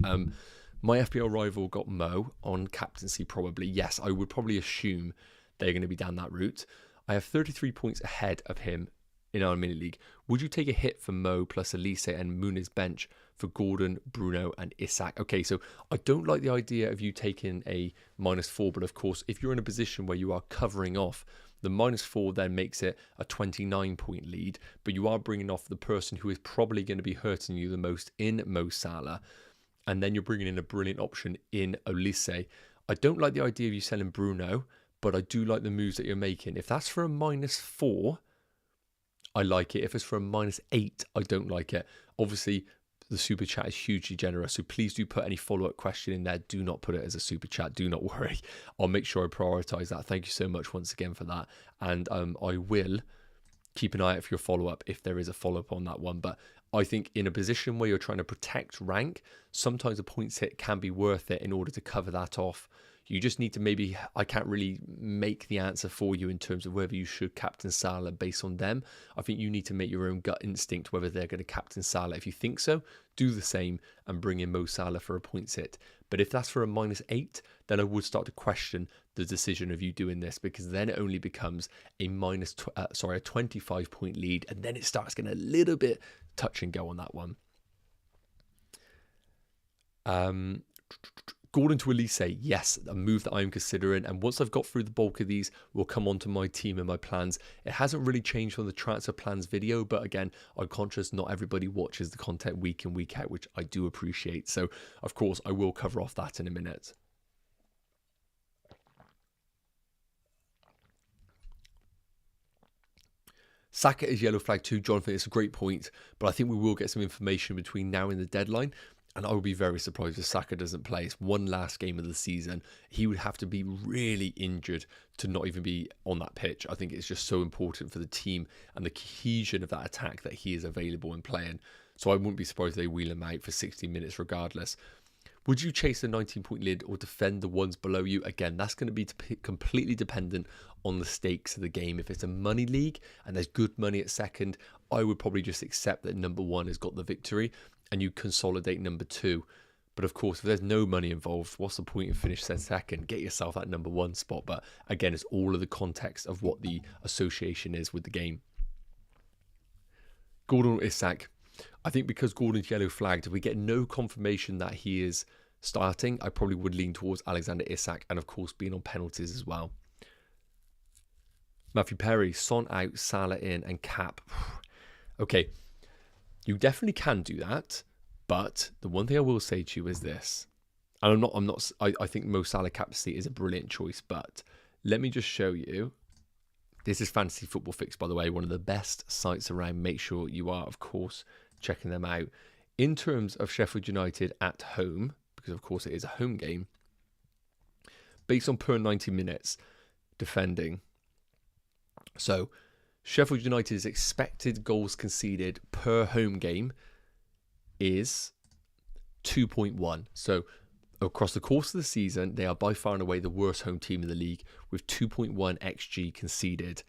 My FPL rival got Mo on captaincy, probably. Yes, I would probably assume they're going to be down that route. I have 33 points ahead of him in our mini league. Would you take a hit for Mo plus Elise and Muniz bench for Gordon, Bruno and Isak? Okay, so I don't like the idea of you taking a -4, but of course, if you're in a position where you are covering off, the -4 then makes it a 29-point lead, but you are bringing off the person who is probably going to be hurting you the most in Mo Salah, and then you're bringing in a brilliant option in Elise. I don't like the idea of you selling Bruno, but I do like the moves that you're making. If that's for a -4, I like it. If it's for a -8, I don't like it. Obviously, the super chat is hugely generous, so please do put any follow-up question in there. Do not put it as a super chat. Do not worry. I'll make sure I prioritize that. Thank you so much once again for that. And I will keep an eye out for your follow-up if there is a follow-up on that one. But I think in a position where you're trying to protect rank, sometimes a points hit can be worth it in order to cover that off. You just need to maybe, I can't really make the answer for you in terms of whether you should captain Salah based on them. I think you need to make your own gut instinct whether they're going to captain Salah. If you think so, do the same and bring in Mo Salah for a points hit. But if that's for a -8, then I would start to question the decision of you doing this, because then it only becomes a 25-point lead, and then it starts getting a little bit touch and go on that one. Gordon to Elise, yes, a move that I'm considering. And once I've got through the bulk of these, we'll come on to my team and my plans. It hasn't really changed from the transfer plans video, but again, I'm conscious not everybody watches the content week in, week out, which I do appreciate. So, of course, I will cover off that in a minute. Saka is yellow flag too, Jonathan. It's a great point, but I think we will get some information between now and the deadline. And I would be very surprised if Saka doesn't play. It's one last game of the season. He would have to be really injured to not even be on that pitch. I think it's just so important for the team and the cohesion of that attack that he is available and playing. So I wouldn't be surprised if they wheel him out for 60 minutes regardless. Would you chase the 19-point lead or defend the ones below you? Again, that's going to be completely dependent on the stakes of the game. If it's a money league and there's good money at second, I would probably just accept that number one has got the victory and you consolidate number two. But of course, if there's no money involved, what's the point in finishing second? Get yourself that number one spot. But again, it's all of the context of what the association is with the game. Gordon or Isak. I think because Gordon's yellow flagged, if we get no confirmation that he is starting, I probably would lean towards Alexander Isak, and of course being on penalties as well. Matthew Perry, Son out, Salah in, and Cap. Okay, you definitely can do that, but the one thing I will say to you is this, and I think Mo Salah captaincy is a brilliant choice, but let me just show you. This is Fantasy Football Fix, by the way, one of the best sites around. Make sure you are, of course, checking them out. In terms of Sheffield United at home, because of course it is a home game, based on per 90 minutes defending. So Sheffield United's expected goals conceded per home game is 2.1. So across the course of the season, they are by far and away the worst home team in the league with 2.1 XG conceded,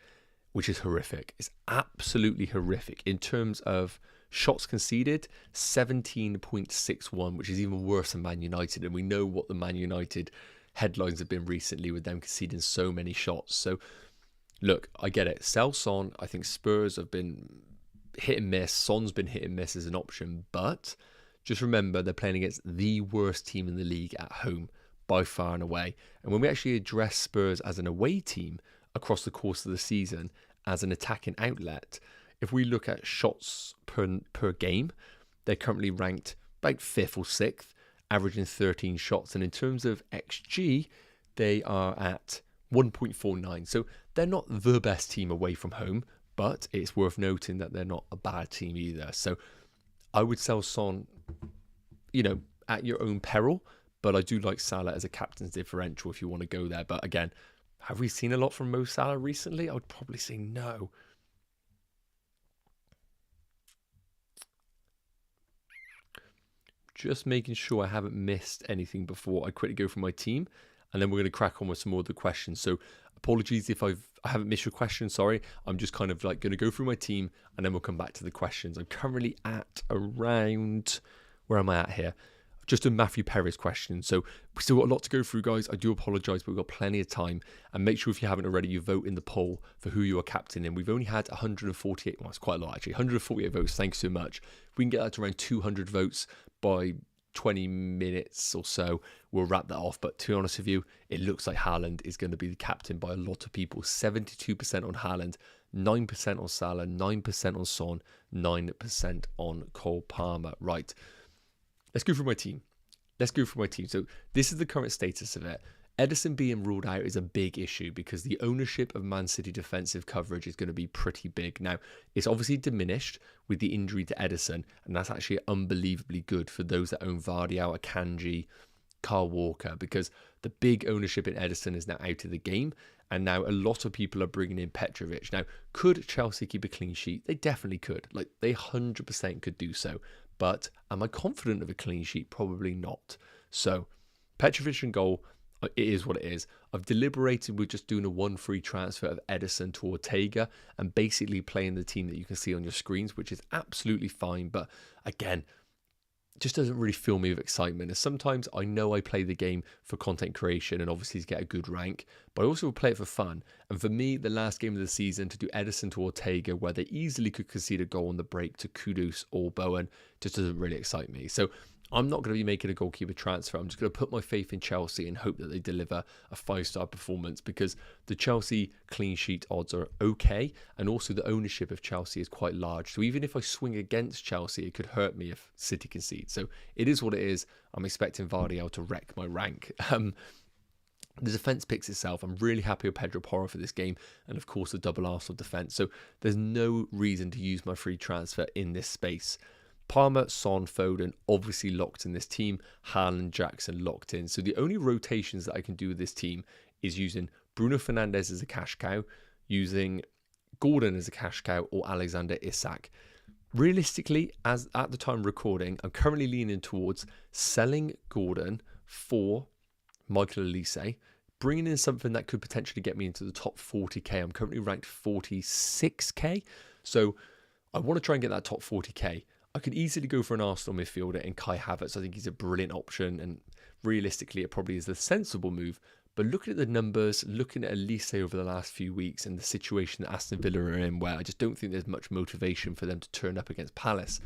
which is horrific. It's absolutely horrific. In terms of shots conceded, 17.61, which is even worse than Man United. And we know what the Man United headlines have been recently with them conceding so many shots. So look, I get it. Sell Son. I think Spurs have been hit and miss. Son's been hit and miss as an option. But just remember, they're playing against the worst team in the league at home by far and away. And when we actually address Spurs as an away team across the course of the season as an attacking outlet, if we look at shots per game, they're currently ranked about 5th or 6th, averaging 13 shots. And in terms of XG, they are at 1.49. So they're not the best team away from home, but it's worth noting that they're not a bad team either. So I would sell Son, at your own peril, but I do like Salah as a captain's differential if you want to go there. But again, have we seen a lot from Mo Salah recently? I would probably say no. Just making sure I haven't missed anything before I quickly go through my team, and then we're going to crack on with some more of the questions. So apologies if I haven't missed your question, sorry. I'm just kind of like going to go through my team and then we'll come back to the questions. I'm currently at around, where am I at here? Just a Matthew Perry's question. So we still got a lot to go through, guys. I do apologise, but we've got plenty of time. And make sure if you haven't already, you vote in the poll for who you are captaining. We've only had 148, well, it's quite a lot actually, 148 votes. Thanks so much. If we can get that to around 200 votes by 20 minutes or so, we'll wrap that off. But to be honest with you, it looks like Haaland is going to be the captain by a lot of people. 72% on Haaland, 9% on Salah, 9% on Son, 9% on Cole Palmer. Right, let's go through my team. So this is the current status of it. Ederson being ruled out is a big issue because the ownership of Man City defensive coverage is going to be pretty big. Now, it's obviously diminished with the injury to Ederson, and that's actually unbelievably good for those that own Vardy, Akanji, Kyle Walker, because the big ownership in Ederson is now out of the game, and now a lot of people are bringing in Petrovic. Now, could Chelsea keep a clean sheet? They definitely could. Like, they 100% could do so. But am I confident of a clean sheet? Probably not. So, Petrovic in goal, it is what it is. I've deliberated with just doing a 1 free transfer of Ederson to Ortega and basically playing the team that you can see on your screens, which is absolutely fine. But again, just doesn't really fill me with excitement. And sometimes I know I play the game for content creation and obviously to get a good rank, but I also play it for fun. And for me, the last game of the season, to do Ederson to Ortega, where they easily could concede a goal on the break to Kudus or Bowen, just doesn't really excite me. So I'm not going to be making a goalkeeper transfer. I'm just going to put my faith in Chelsea and hope that they deliver a 5-star performance, because the Chelsea clean sheet odds are okay, and also the ownership of Chelsea is quite large. So even if I swing against Chelsea, it could hurt me if City concede. So it is what it is. I'm expecting Vardy to wreck my rank. The defence picks itself. I'm really happy with Pedro Porro for this game, and of course the double Arsenal defence. So there's no reason to use my free transfer in this space. Palmer, Son, Foden, obviously locked in this team. Haaland, Jackson locked in. So the only rotations that I can do with this team is using Bruno Fernandes as a cash cow, using Gordon as a cash cow, or Alexander Isak. Realistically, as at the time of recording, I'm currently leaning towards selling Gordon for Michael Olise, bringing in something that could potentially get me into the top 40k. I'm currently ranked 46k. So I want to try and get that top 40k. I could easily go for an Arsenal midfielder in Kai Havertz. I think he's a brilliant option, and realistically it probably is the sensible move. But looking at the numbers, looking at Elise over the last few weeks and the situation that Aston Villa are in, where I just don't think there's much motivation for them to turn up against Palace,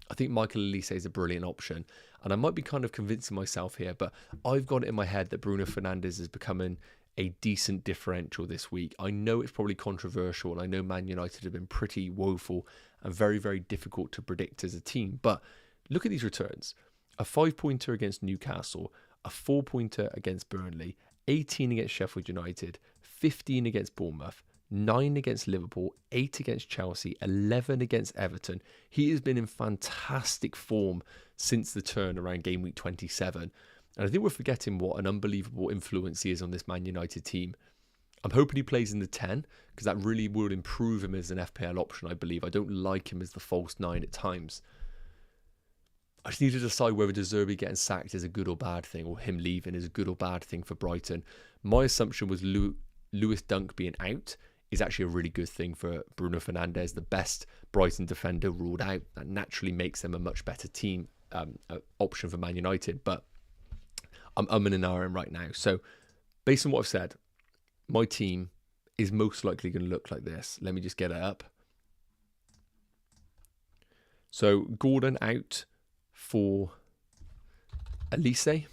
I think Michael Olise is a brilliant option. And I might be kind of convincing myself here, but I've got it in my head that Bruno Fernandes is becoming a decent differential this week. I know it's probably controversial, and I know Man United have been pretty woeful and very, very difficult to predict as a team. But look at these returns. A 5-pointer against Newcastle, a 4-pointer against Burnley, 18 against Sheffield United, 15 against Bournemouth, 9 against Liverpool, 8 against Chelsea, 11 against Everton. He has been in fantastic form since the turn around game week 27. And I think we're forgetting what an unbelievable influence he is on this Man United team. I'm hoping he plays in the 10, because that really will improve him as an FPL option, I believe. I don't like him as the false 9 at times. I just need to decide whether De Zerbi getting sacked is a good or bad thing, or him leaving is a good or bad thing for Brighton. My assumption was Lewis Dunk being out is actually a really good thing for Bruno Fernandes, the best Brighton defender ruled out. That naturally makes them a much better team option for Man United. But I'm in an RM right now. So based on what I've said, my team is most likely going to look like this. Let me just get it up. So Gordon out for Olise.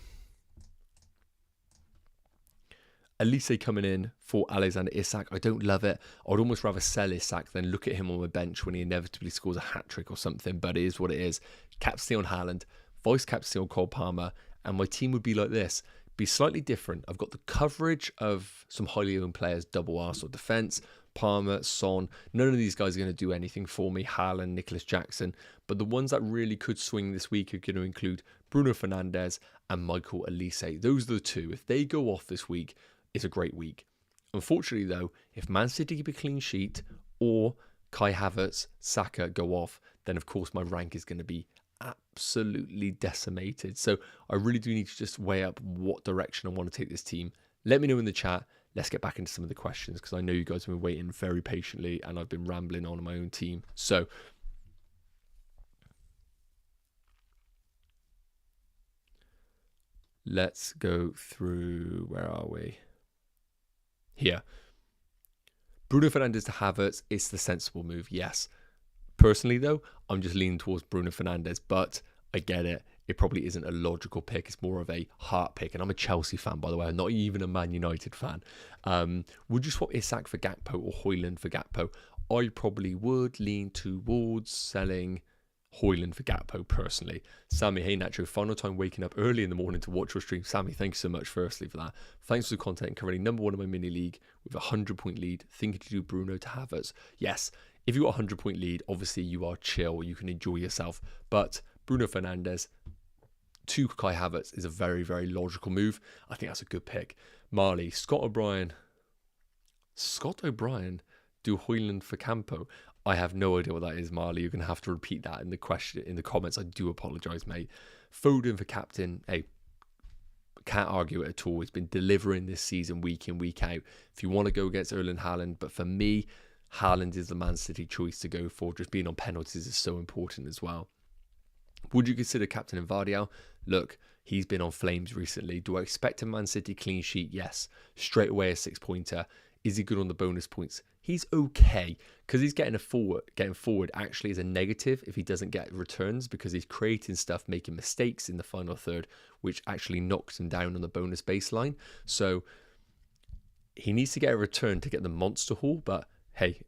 Olise coming in for Alexander Isak. I don't love it. I would almost rather sell Isak than look at him on the bench when he inevitably scores a hat-trick or something, but it is what it is. Captaincy on Haaland, vice captaincy on Cole Palmer, and my team would be like this. Be slightly different. I've got the coverage of some highly owned players, double Arsenal defence, Palmer, Son. None of these guys are going to do anything for me. Haaland, Nicholas Jackson. But the ones that really could swing this week are going to include Bruno Fernandes and Michael Olise. Those are the two. If they go off this week, it's a great week. Unfortunately, though, if Man City keep a clean sheet or Kai Havertz, Saka go off, then of course my rank is going to be absolutely decimated. So I really do need to just weigh up what direction I want to take this team. Let me know in the chat. Let's get back into some of the questions, because I know you guys have been waiting very patiently and I've been rambling on my own team. So let's go through. Where are we? Here. Bruno Fernandes to Havertz is the sensible move, yes. Personally, though, I'm just leaning towards Bruno Fernandes, but I get it. It probably isn't a logical pick. It's more of a heart pick. And I'm a Chelsea fan, by the way. I'm not even a Man United fan. Would you swap Isak for Gakpo or Højlund for Gakpo? I probably would lean towards selling Højlund for Gakpo, personally. Sammy, hey Nacho, final time waking up early in the morning to watch your stream. Sammy, thank you so much, firstly, for that. Thanks for the content. Currently number 1 in my mini league with a 100-point lead. Thinking to do Bruno to Havertz. Yes, if you got a 100-point lead, obviously you are chill. You can enjoy yourself. But Bruno Fernandes, 2 Kai Havertz is a very, very logical move. I think that's a good pick. Marley, Scott O'Brien, do Hoyland for Campo. I have no idea what that is, Marley. You're going to have to repeat that in the comments. I do apologise, mate. Foden for captain. Hey, can't argue it at all. He's been delivering this season week in, week out. If you want to go against Erling Haaland, but for me, Haaland is the Man City choice to go for. Just being on penalties is so important as well. Would you consider captain Vardiel? Look, he's been on flames recently. Do I expect a Man City clean sheet? Yes. Straight away a 6-pointer. Is he good on the bonus points? He's okay, because he's getting forward actually is a negative if he doesn't get returns, because he's creating stuff, making mistakes in the final third, which actually knocks him down on the bonus baseline. So he needs to get a return to get the monster haul, but hey,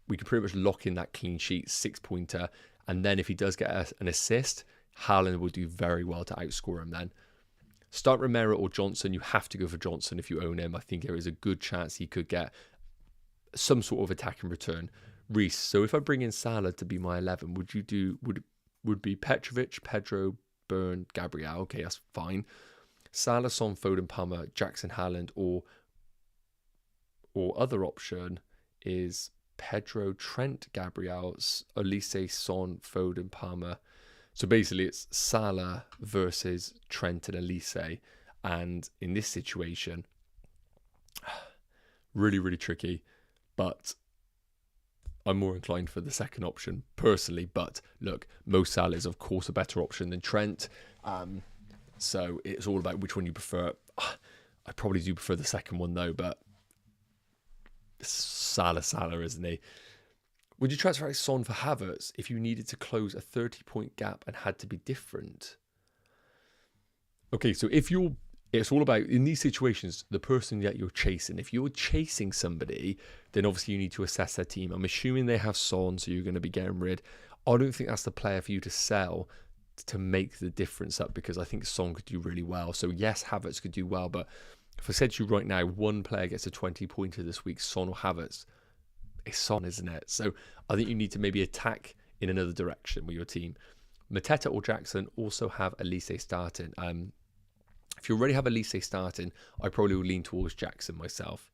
we can pretty much lock in that clean sheet 6-pointer, and then if he does get an assist, Haaland will do very well to outscore him then. Start Romero or Johnson. You have to go for Johnson if you own him. I think there is a good chance he could get some sort of attacking return. Reece, so if I bring in Salah to be my 11, would be Petrovic, Pedro, Burn, Gabriel. Okay, that's fine. Salah, Son, Foden, Palmer, Jackson, Haaland, or other option is Pedro, Trent, Gabriel, Olise, Son, Foden, Palmer. So basically it's Salah versus Trent and Olise. And in this situation, really, really tricky. But I'm more inclined for the second option personally. But look, Mo Salah is of course a better option than Trent. So it's all about which one you prefer. I probably do prefer the second one though, but Salah, isn't he? Would you transfer out Son for Havertz if you needed to close a 30-point gap and had to be different? Okay, so it's all about, in these situations, the person that you're chasing. If you're chasing somebody, then obviously you need to assess their team. I'm assuming they have Son, so you're going to be getting rid. I don't think that's the player for you to sell to make the difference up, because I think Son could do really well. So yes, Havertz could do well, but if I said to you right now, one player gets a 20-pointer this week, Son or Havertz, it's Son, isn't it? So I think you need to maybe attack in another direction with your team. Mateta or Jackson also have Olise starting. If you already have Olise starting, I probably will lean towards Jackson myself.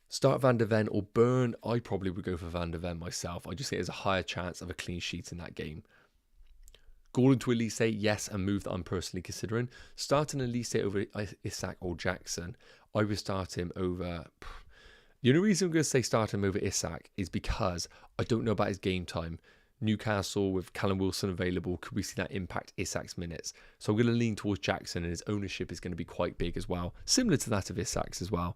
Start Van der Ven or Burn, I probably would go for Van der Ven myself. I just think there's a higher chance of a clean sheet in that game. Gordon to Olise, yes, a move that I'm personally considering. Starting Olise over Isak or Jackson, I would start him over... The only reason I'm going to say start him over Isak is because I don't know about his game time. Newcastle with Callum Wilson available, could we see that impact Isak's minutes? So I'm going to lean towards Jackson, and his ownership is going to be quite big as well, similar to that of Isak's as well.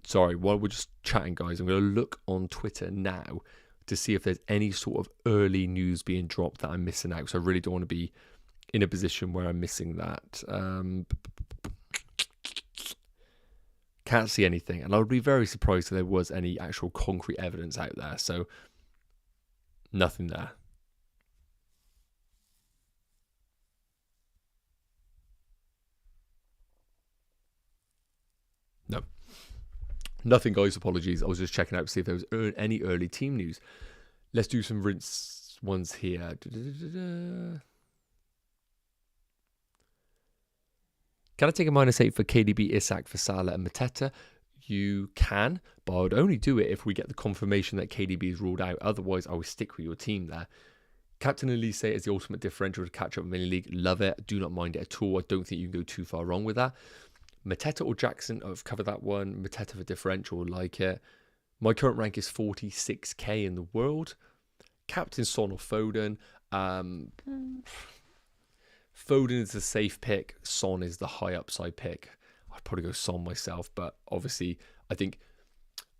Sorry, while we're just chatting, guys, I'm going to look on Twitter now to see if there's any sort of early news being dropped that I'm missing out. So I really don't want to be in a position where I'm missing that. Can't see anything, and I would be very surprised if there was any actual concrete evidence out there. So nothing there. No, nothing, guys. Apologies. I was just checking out to see if there was any early team news. Let's do some rinse ones here. Can I take a -8 for KDB, Isak, for Salah and Mateta? You can, but I would only do it if we get the confirmation that KDB is ruled out. Otherwise, I would stick with your team there. Captain Olise is the ultimate differential to catch up with Mini League. Love it. Do not mind it at all. I don't think you can go too far wrong with that. Mateta or Jackson, I've covered that one. Mateta for differential, like it. My current rank is 46k in the world. Captain Son or Foden. Foden is the safe pick. Son is the high upside pick. I'd probably go Son myself, but obviously I think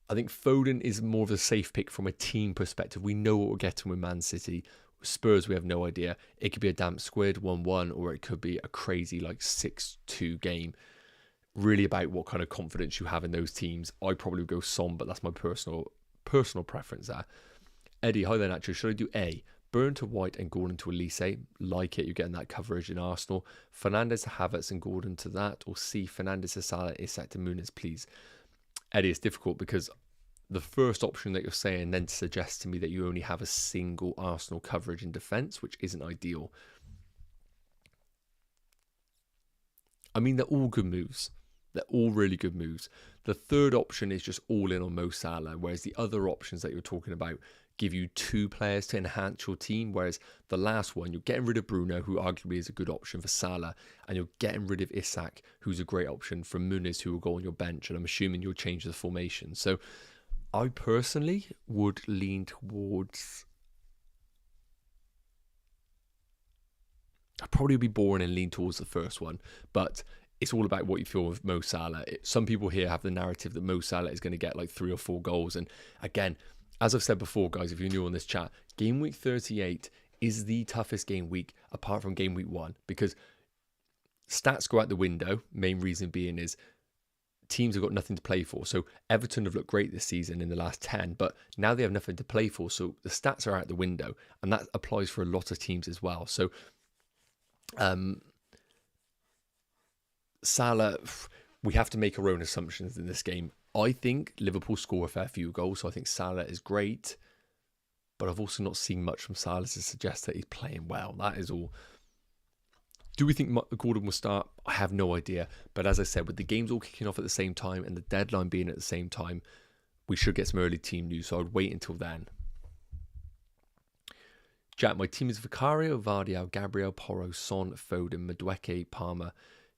Foden is more of a safe pick from a team perspective. We know what we're getting with Man City. Spurs, we have no idea. It could be a damp squid 1-1, or it could be a crazy like 6-2 game. Really about what kind of confidence you have in those teams. I probably would go Son, but that's my personal preference there. Eddie, hi there, Nacho. Should I do A? Burn to White and Gordon to Olise. Like it, you're getting that coverage in Arsenal. Fernandes to Havertz and Gordon to that. Or C, Fernandes to Salah, Isak to Muniz, please. Eddie, it's difficult because the first option that you're saying then suggests to me that you only have a single Arsenal coverage in defence, which isn't ideal. I mean, they're all good moves. They're all really good moves. The third option is just all in on Mo Salah, whereas the other options that you're talking about give you 2 players to enhance your team, whereas the last one, you're getting rid of Bruno, who arguably is a good option for Salah, and you're getting rid of Isak, who's a great option for Muniz, who will go on your bench, and I'm assuming you'll change the formation. So I personally would lean towards... I'd probably be boring and lean towards the first one, but it's all about what you feel with Mo Salah. Some people here have the narrative that Mo Salah is going to get like 3 or 4 goals. And again, as I've said before, guys, if you're new on this chat, Game Week 38 is the toughest game week apart from Game Week 1 because stats go out the window. Main reason being is teams have got nothing to play for. So Everton have looked great this season in the last 10, but now they have nothing to play for. So the stats are out the window, and that applies for a lot of teams as well. So Salah, we have to make our own assumptions in this game. I think Liverpool score a fair few goals, so I think Salah is great, but I've also not seen much from Salah to suggest that he's playing well. That is all. Do we think Gordon will start? I have no idea, but as I said, with the games all kicking off at the same time and the deadline being at the same time, we should get some early team news, so I'd wait until then. Jack, my team is Vicario, Vardy, Gabriel, Porro, Son, Foden, Madueke, Palmer,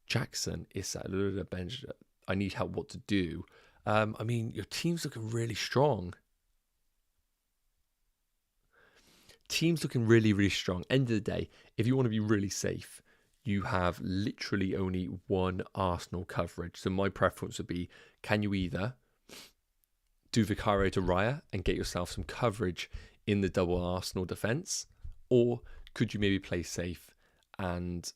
Jackson, Issa, Benj. I need help what to do. I mean, your team's looking really strong. Team's looking really, really strong. End of the day, if you want to be really safe, you have literally only one Arsenal coverage. So my preference would be, can you either do Vicario to Raya and get yourself some coverage in the double Arsenal defence, or could you maybe play safe? And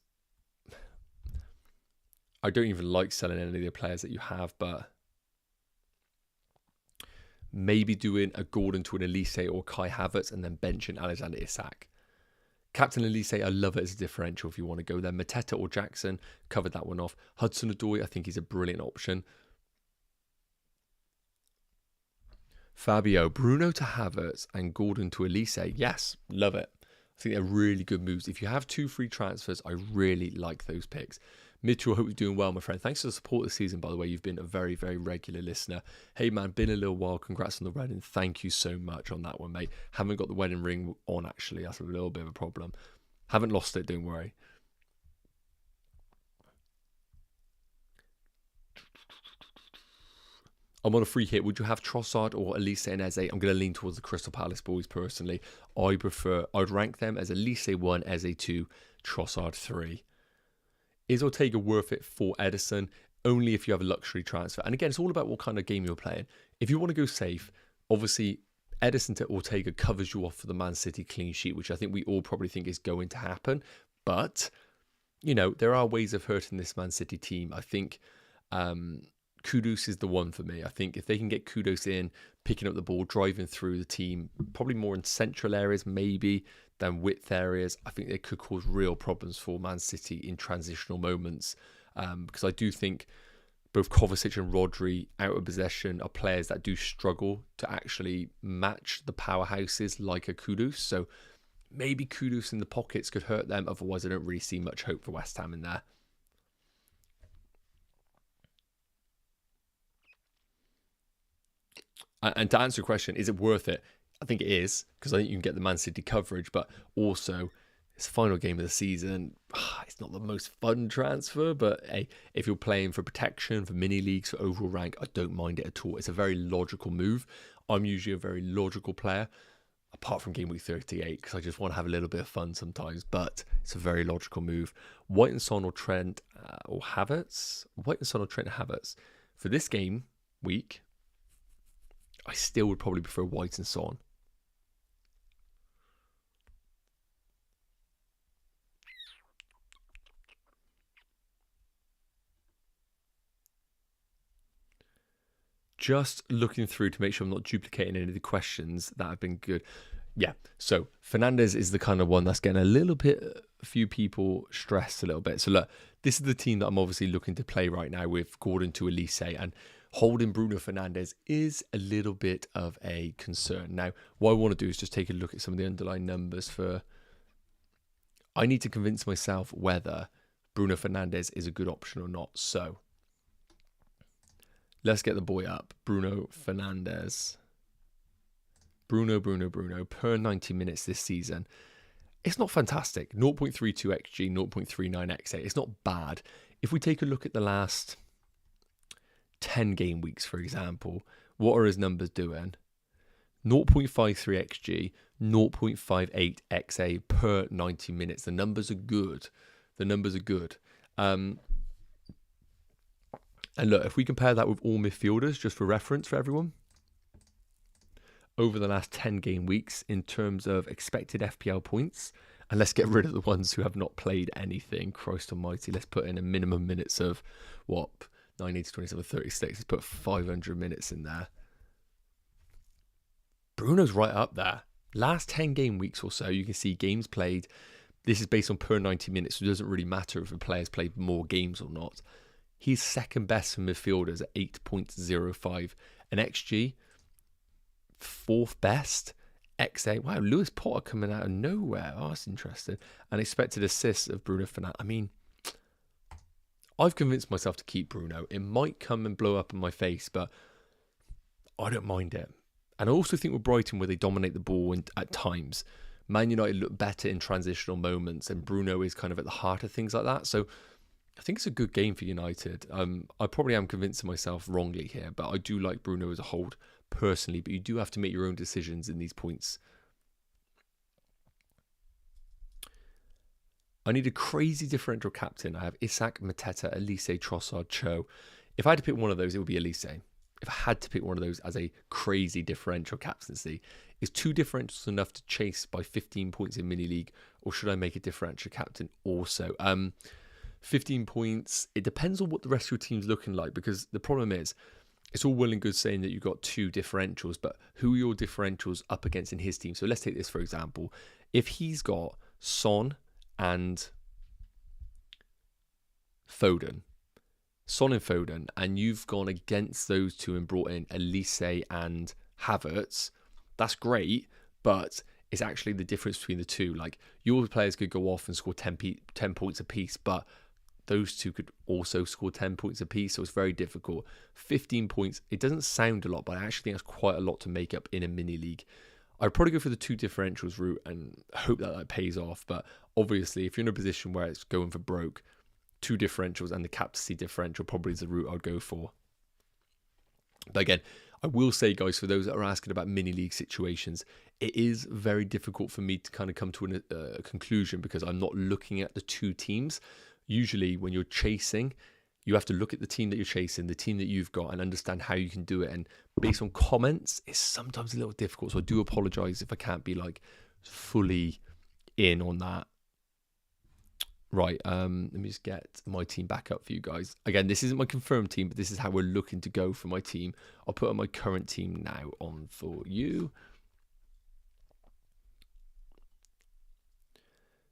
I don't even like selling any of the players that you have, but maybe doing a Gordon to an Elise or Kai Havertz and then benching Alexander Isak. Captain Elise, I love it as a differential if you want to go there. Mateta or Jackson, covered that one off. Hudson-Odoi, I think he's a brilliant option. Fabio, Bruno to Havertz and Gordon to Elise. Yes, love it. I think they're really good moves. If you have 2 free transfers, I really like those picks. Mitchell, I hope you're doing well, my friend. Thanks for the support this season, by the way. You've been a very, very regular listener. Hey, man, been a little while. Congrats on the wedding. Thank you so much on that one, mate. Haven't got the wedding ring on, actually. That's a little bit of a problem. Haven't lost it, don't worry. I'm on a free hit. Would you have Trossard or Elise and Eze? I'm going to lean towards the Crystal Palace boys personally. I'd rank them as Elise 1, Eze 2, Trossard 3. Is Ortega worth it for Edison? Only if you have a luxury transfer. And again, it's all about what kind of game you're playing. If you want to go safe, obviously Edison to Ortega covers you off for the Man City clean sheet, which I think we all probably think is going to happen. But, you know, there are ways of hurting this Man City team. I think Kudus is the one for me. I think if they can get Kudus in, picking up the ball, driving through the team, probably more in central areas maybe than width areas, I think they could cause real problems for Man City in transitional moments. Because I do think both Kovacic and Rodri out of possession are players that do struggle to actually match the powerhouses like a Kudus. So maybe Kudus in the pockets could hurt them. Otherwise, I don't really see much hope for West Ham in there. And to answer your question, is it worth it? I think it is, because I think you can get the Man City coverage, but also it's the final game of the season. It's not the most fun transfer, but hey, if you're playing for protection, for mini leagues, for overall rank, I don't mind it at all. It's a very logical move. I'm usually a very logical player, apart from Game Week 38, because I just want to have a little bit of fun sometimes, but it's a very logical move. White and Son or Trent or Havertz? White and Son or Trent Havertz? For this game week, I still would probably prefer White and Son. Just looking through to make sure I'm not duplicating any of the questions that have been good. Yeah, so Fernandes is the kind of one that's getting a few people stressed a little bit. So look, this is the team that I'm obviously looking to play right now with Gordon to Elise, and holding Bruno Fernandes is a little bit of a concern. Now, what I want to do is just take a look at some of the underlying numbers for... I need to convince myself whether Bruno Fernandes is a good option or not. So let's get the boy up. Bruno Fernandes. Bruno per 90 minutes this season. It's not fantastic. 0.32 XG, 0.39 XA. It's not bad. If we take a look at the last 10 game weeks, for example, what are his numbers doing? 0.53 XG, 0.58 XA per 90 minutes. The numbers are good. And look, if we compare that with all midfielders, just for reference for everyone, over the last 10 game weeks in terms of expected FPL points, and let's get rid of the ones who have not played anything. Christ almighty, let's put in a minimum minutes of, what, 980, 27, 36. Let's put 500 minutes in there. Bruno's right up there. Last 10 game weeks or so, you can see games played. This is based on per 90 minutes, so it doesn't really matter if a player's played more games or not. He's second best for midfielders at 8.05. An XG, fourth best. XA, wow, Lewis Potter coming out of nowhere. Oh, that's interesting. And expected assists of Bruno Fernandes. I mean, I've convinced myself to keep Bruno. It might come and blow up in my face, but I don't mind it. And I also think with Brighton, where they dominate the ball at times, Man United look better in transitional moments, and Bruno is kind of at the heart of things like that. So I think it's a good game for United. I probably am convincing myself wrongly here, but I do like Bruno as a hold personally. But you do have to make your own decisions in these points. I need a crazy differential captain. I have Isak, Mateta, Elise, Trossard, Cho. If I had to pick one of those, it would be Elise. If I had to pick one of those as a crazy differential captaincy, is 2 differentials enough to chase by 15 points in mini league, or should I make a differential captain also? 15 points. It depends on what the rest of your team's looking like, because the problem is, it's all well and good saying that you've got 2 differentials, but who are your differentials up against in his team? So let's take this for example. If he's got Son and Foden, and you've gone against those 2 and brought in Elise and Havertz, that's great, but it's actually the difference between the 2. Like, your players could go off and score 10 points apiece, but those 2 could also score 10 points apiece, so it's very difficult. 15 points, it doesn't sound a lot, but I actually think that's quite a lot to make up in a mini league. I'd probably go for the 2 differentials route and hope that pays off, but obviously if you're in a position where it's going for broke, 2 differentials and the captaincy differential probably is the route I'd go for. But again, I will say, guys, for those that are asking about mini league situations, it is very difficult for me to kind of come to a conclusion, because I'm not looking at the 2 teams. Usually when you're chasing, you have to look at the team that you're chasing, the team that you've got, and understand how you can do it. And based on comments, it's sometimes a little difficult. So I do apologize if I can't be like fully in on that. Right, let me just get my team back up for you guys. Again, this isn't my confirmed team, but this is how we're looking to go for my team. I'll put on my current team now on for you.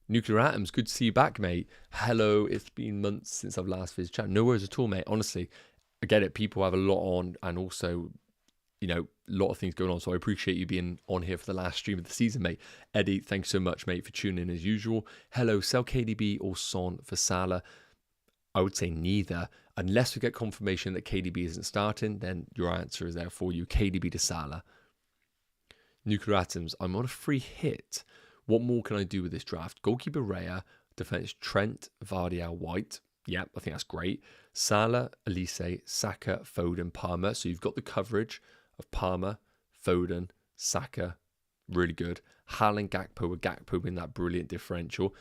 Nuclear Atoms, good to see you back, mate. Hello, it's been months since I've last visited chat. No worries at all, mate. Honestly, I get it. People have a lot on, and also, you know, a lot of things going on. So I appreciate you being on here for the last stream of the season, mate. Eddie, thanks so much, mate, for tuning in as usual. Hello, sell KDB or Son for Salah? I would say neither. Unless we get confirmation that KDB isn't starting, then your answer is there for you. KDB to Salah. Nuclear Atoms, I'm on a free hit. What more can I do with this draft? Goalkeeper Raya, defense Trent, Vardy, White. Yeah, I think that's great. Salah, Elise, Saka, Foden, Palmer. So you've got the coverage of Palmer, Foden, Saka, really good. Haaland, Gakpo, with Gakpo in that brilliant differential.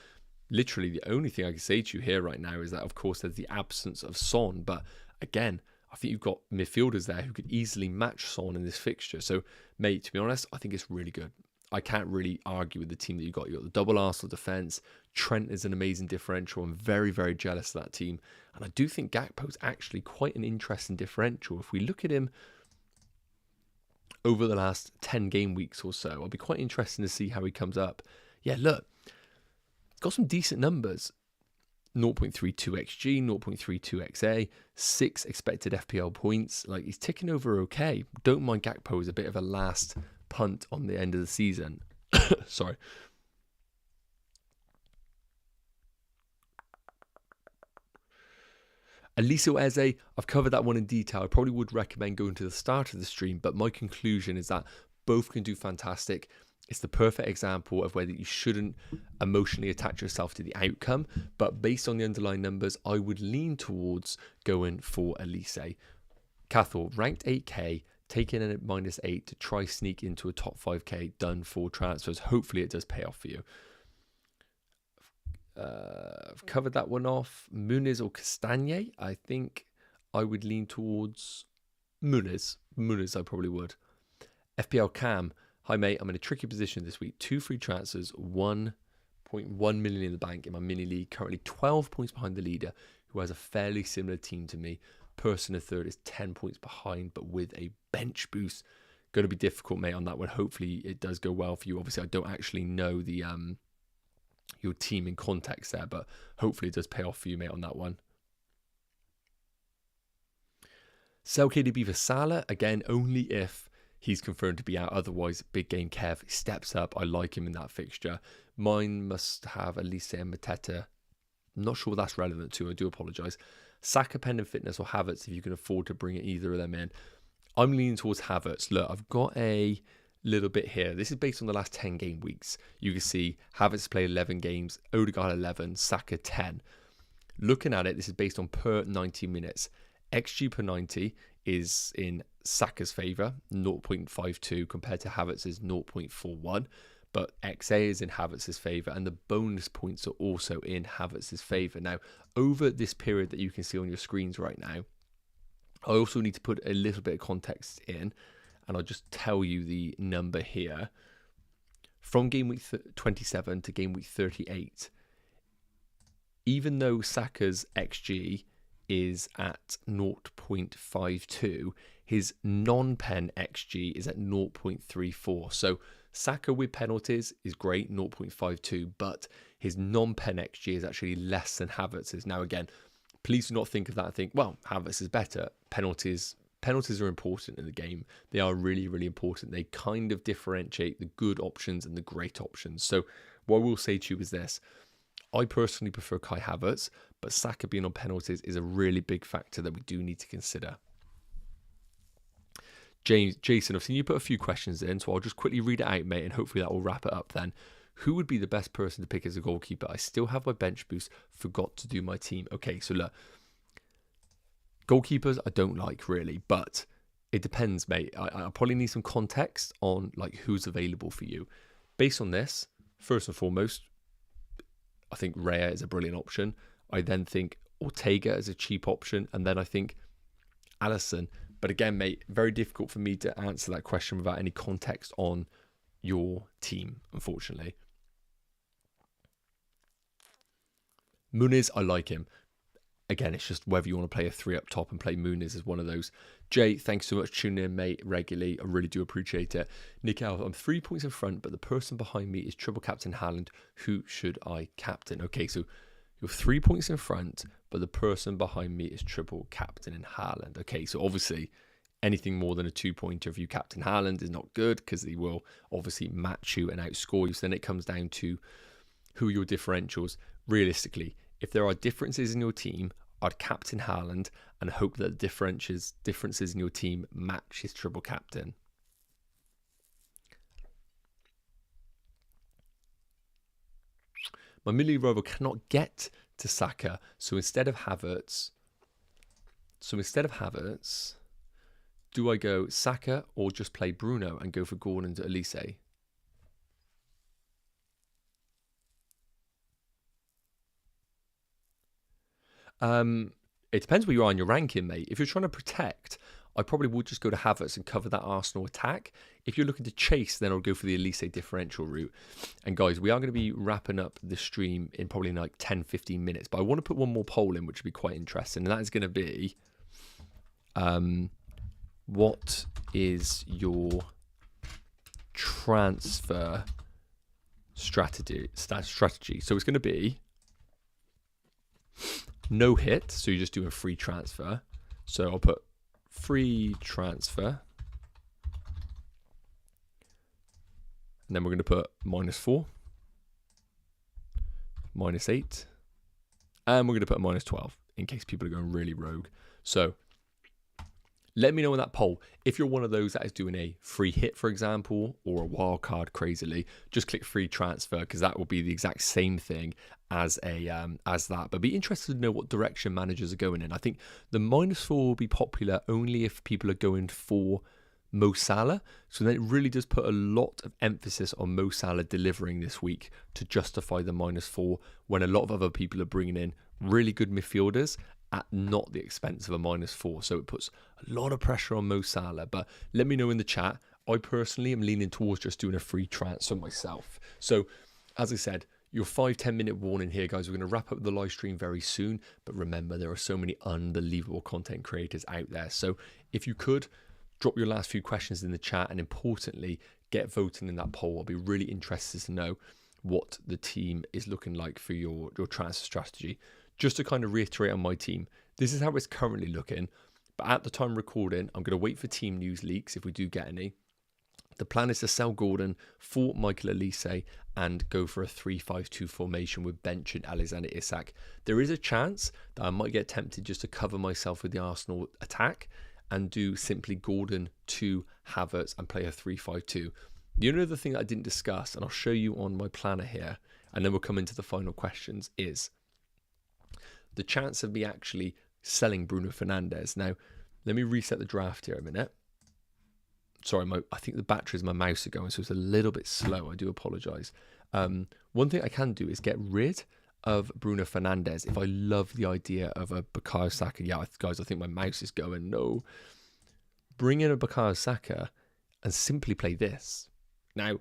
Literally, the only thing I can say to you here right now is that, of course, there's the absence of Son. But again, I think you've got midfielders there who could easily match Son in this fixture. So, mate, to be honest, I think it's really good. I can't really argue with the team that you got. You got the double Arsenal defence. Trent is an amazing differential. I'm very, very jealous of that team. And I do think Gakpo's actually quite an interesting differential. If we look at him over the last 10 game weeks or so, I'll be quite interested to see how he comes up. Yeah, look, got some decent numbers. 0.32 XG, 0.32 XA, 6 expected FPL points. Like, he's ticking over okay. Don't mind Gakpo as a bit of a last punt on the end of the season. Sorry. Elise Eze, I've covered that one in detail. I probably would recommend going to the start of the stream, but my conclusion is that both can do fantastic. It's the perfect example of whether you shouldn't emotionally attach yourself to the outcome, but based on the underlying numbers, I would lean towards going for Elise. Cathal, ranked 8k, taking in at -8 to try sneak into a top 5k, done for transfers. Hopefully it does pay off for you. I've covered that one off. Muniz or Castagne, I think I would lean towards Muniz. Muniz, I probably would. FPL Cam, hi mate, I'm in a tricky position this week. 2 free transfers, 1.1 million in the bank in my mini league. Currently 12 points behind the leader, who has a fairly similar team to me. Person in third is 10 points behind, but with a bench boost. Going to be difficult, mate, on that one. Hopefully it does go well for you. Obviously, I don't actually know the your team in context there, but hopefully it does pay off for you, mate, on that one. Sell KDB for Salah, again, only if he's confirmed to be out. Otherwise, big game Kev steps up. I like him in that fixture. Mine must have Elise and Mateta. I'm not sure what that's relevant to. I do apologise. Saka, Pendant Fitness or Havertz, if you can afford to bring either of them in. I'm leaning towards Havertz. Look, I've got a little bit here. This is based on the last 10 game weeks. You can see Havertz played 11 games, Odegaard 11, Saka 10. Looking at it, this is based on per 90 minutes. XG per 90 is in Saka's favour, 0.52 compared to Havertz's 0.41. But XA is in Havertz's favour, and the bonus points are also in Havertz's favour. Now, over this period that you can see on your screens right now, I also need to put a little bit of context in, and I'll just tell you the number here. From game week 27 to game week 38, even though Saka's XG is at 0.52, his non-pen XG is at 0.34. So Saka with penalties is great, 0.52, but his non-pen XG is actually less than Havertz's. Now, again, please do not think of that and think, well, Havertz is better. Penalties are important in the game. They are really, really important. They kind of differentiate the good options and the great options. So what I will say to you is this. I personally prefer Kai Havertz, but Saka being on penalties is a really big factor that we do need to consider. Jason, I've seen you put a few questions in, so I'll just quickly read it out, mate, and hopefully that will wrap it up then. Who would be the best person to pick as a goalkeeper? I still have my bench boost, forgot to do my team. Okay, so look, goalkeepers I don't like really, but it depends, mate. I probably need some context on like who's available for you. Based on this, first and foremost, I think Raya is a brilliant option. I then think Ortega is a cheap option, and then I think Alisson. But again, mate, very difficult for me to answer that question without any context on your team, unfortunately. Muniz, I like him. Again, it's just whether you want to play a 3 up top and play Muniz as one of those. Jay, thanks so much for tuning in, mate, regularly. I really do appreciate it. Nick Al, I'm 3 points in front, but the person behind me is triple captain Haaland. Who should I captain? Okay, so you're 3 points in front, but the person behind me is triple captain in Haaland. Okay, so obviously anything more than a 2-pointer if you captain Haaland is not good because he will obviously match you and outscore you. So then it comes down to who are your differentials. Realistically, if there are differences in your team, I'd captain Haaland and hope that the differences in your team match his triple captain. My Millie Rover cannot get to Saka, so instead of Havertz, do I go Saka or just play Bruno and go for Gordon to Elise? It depends where you are in your ranking, mate. If you're trying to protect, I probably would just go to Havertz and cover that Arsenal attack. If you're looking to chase, then I'll go for the Elise differential route. And guys, we are going to be wrapping up the stream in probably like 10-15 minutes. But I want to put one more poll in, which would be quite interesting. And that is going to be, what is your transfer strategy? So it's going to be no hit. So you just do a free transfer. So I'll put free transfer, and then we're going to put -4, -8, and we're going to put -12 in case people are going really rogue. So let me know in that poll. If you're one of those that is doing a free hit, for example, or a wild card crazily, just click free transfer, because that will be the exact same thing as that. But be interested to know what direction managers are going in. I think the -4 will be popular only if people are going for Mo Salah. So then it really does put a lot of emphasis on Mo Salah delivering this week to justify the -4, when a lot of other people are bringing in really good midfielders at not the expense of a -4. So it puts a lot of pressure on Mo Salah. But let me know in the chat. I personally am leaning towards just doing a free transfer myself. So as I said, your 5-10 minute warning here, guys. We're going to wrap up the live stream very soon. But remember, there are so many unbelievable content creators out there. So if you could, drop your last few questions in the chat, and importantly, get voting in that poll. I'll be really interested to know what the team is looking like for your transfer strategy. Just to kind of reiterate on my team, this is how it's currently looking. But at the time recording, I'm going to wait for team news leaks if we do get any. The plan is to sell Gordon for Michael Olise and go for a 3-5-2 formation with bench and Alexander Isak. There is a chance that I might get tempted just to cover myself with the Arsenal attack and do simply Gordon to Havertz and play a 3-5-2. The only other thing that I didn't discuss, and I'll show you on my planner here, and then we'll come into the final questions, is the chance of me actually selling Bruno Fernandes. Now, let me reset the draft here a minute. Sorry, I think the batteries of my mouse are going, so it's a little bit slow. I do apologise. One thing I can do is get rid of Bruno Fernandes if I love the idea of a Bukayo Saka. Yeah, guys, I think my mouse is going. No. Bring in a Bukayo Saka and simply play this. Now,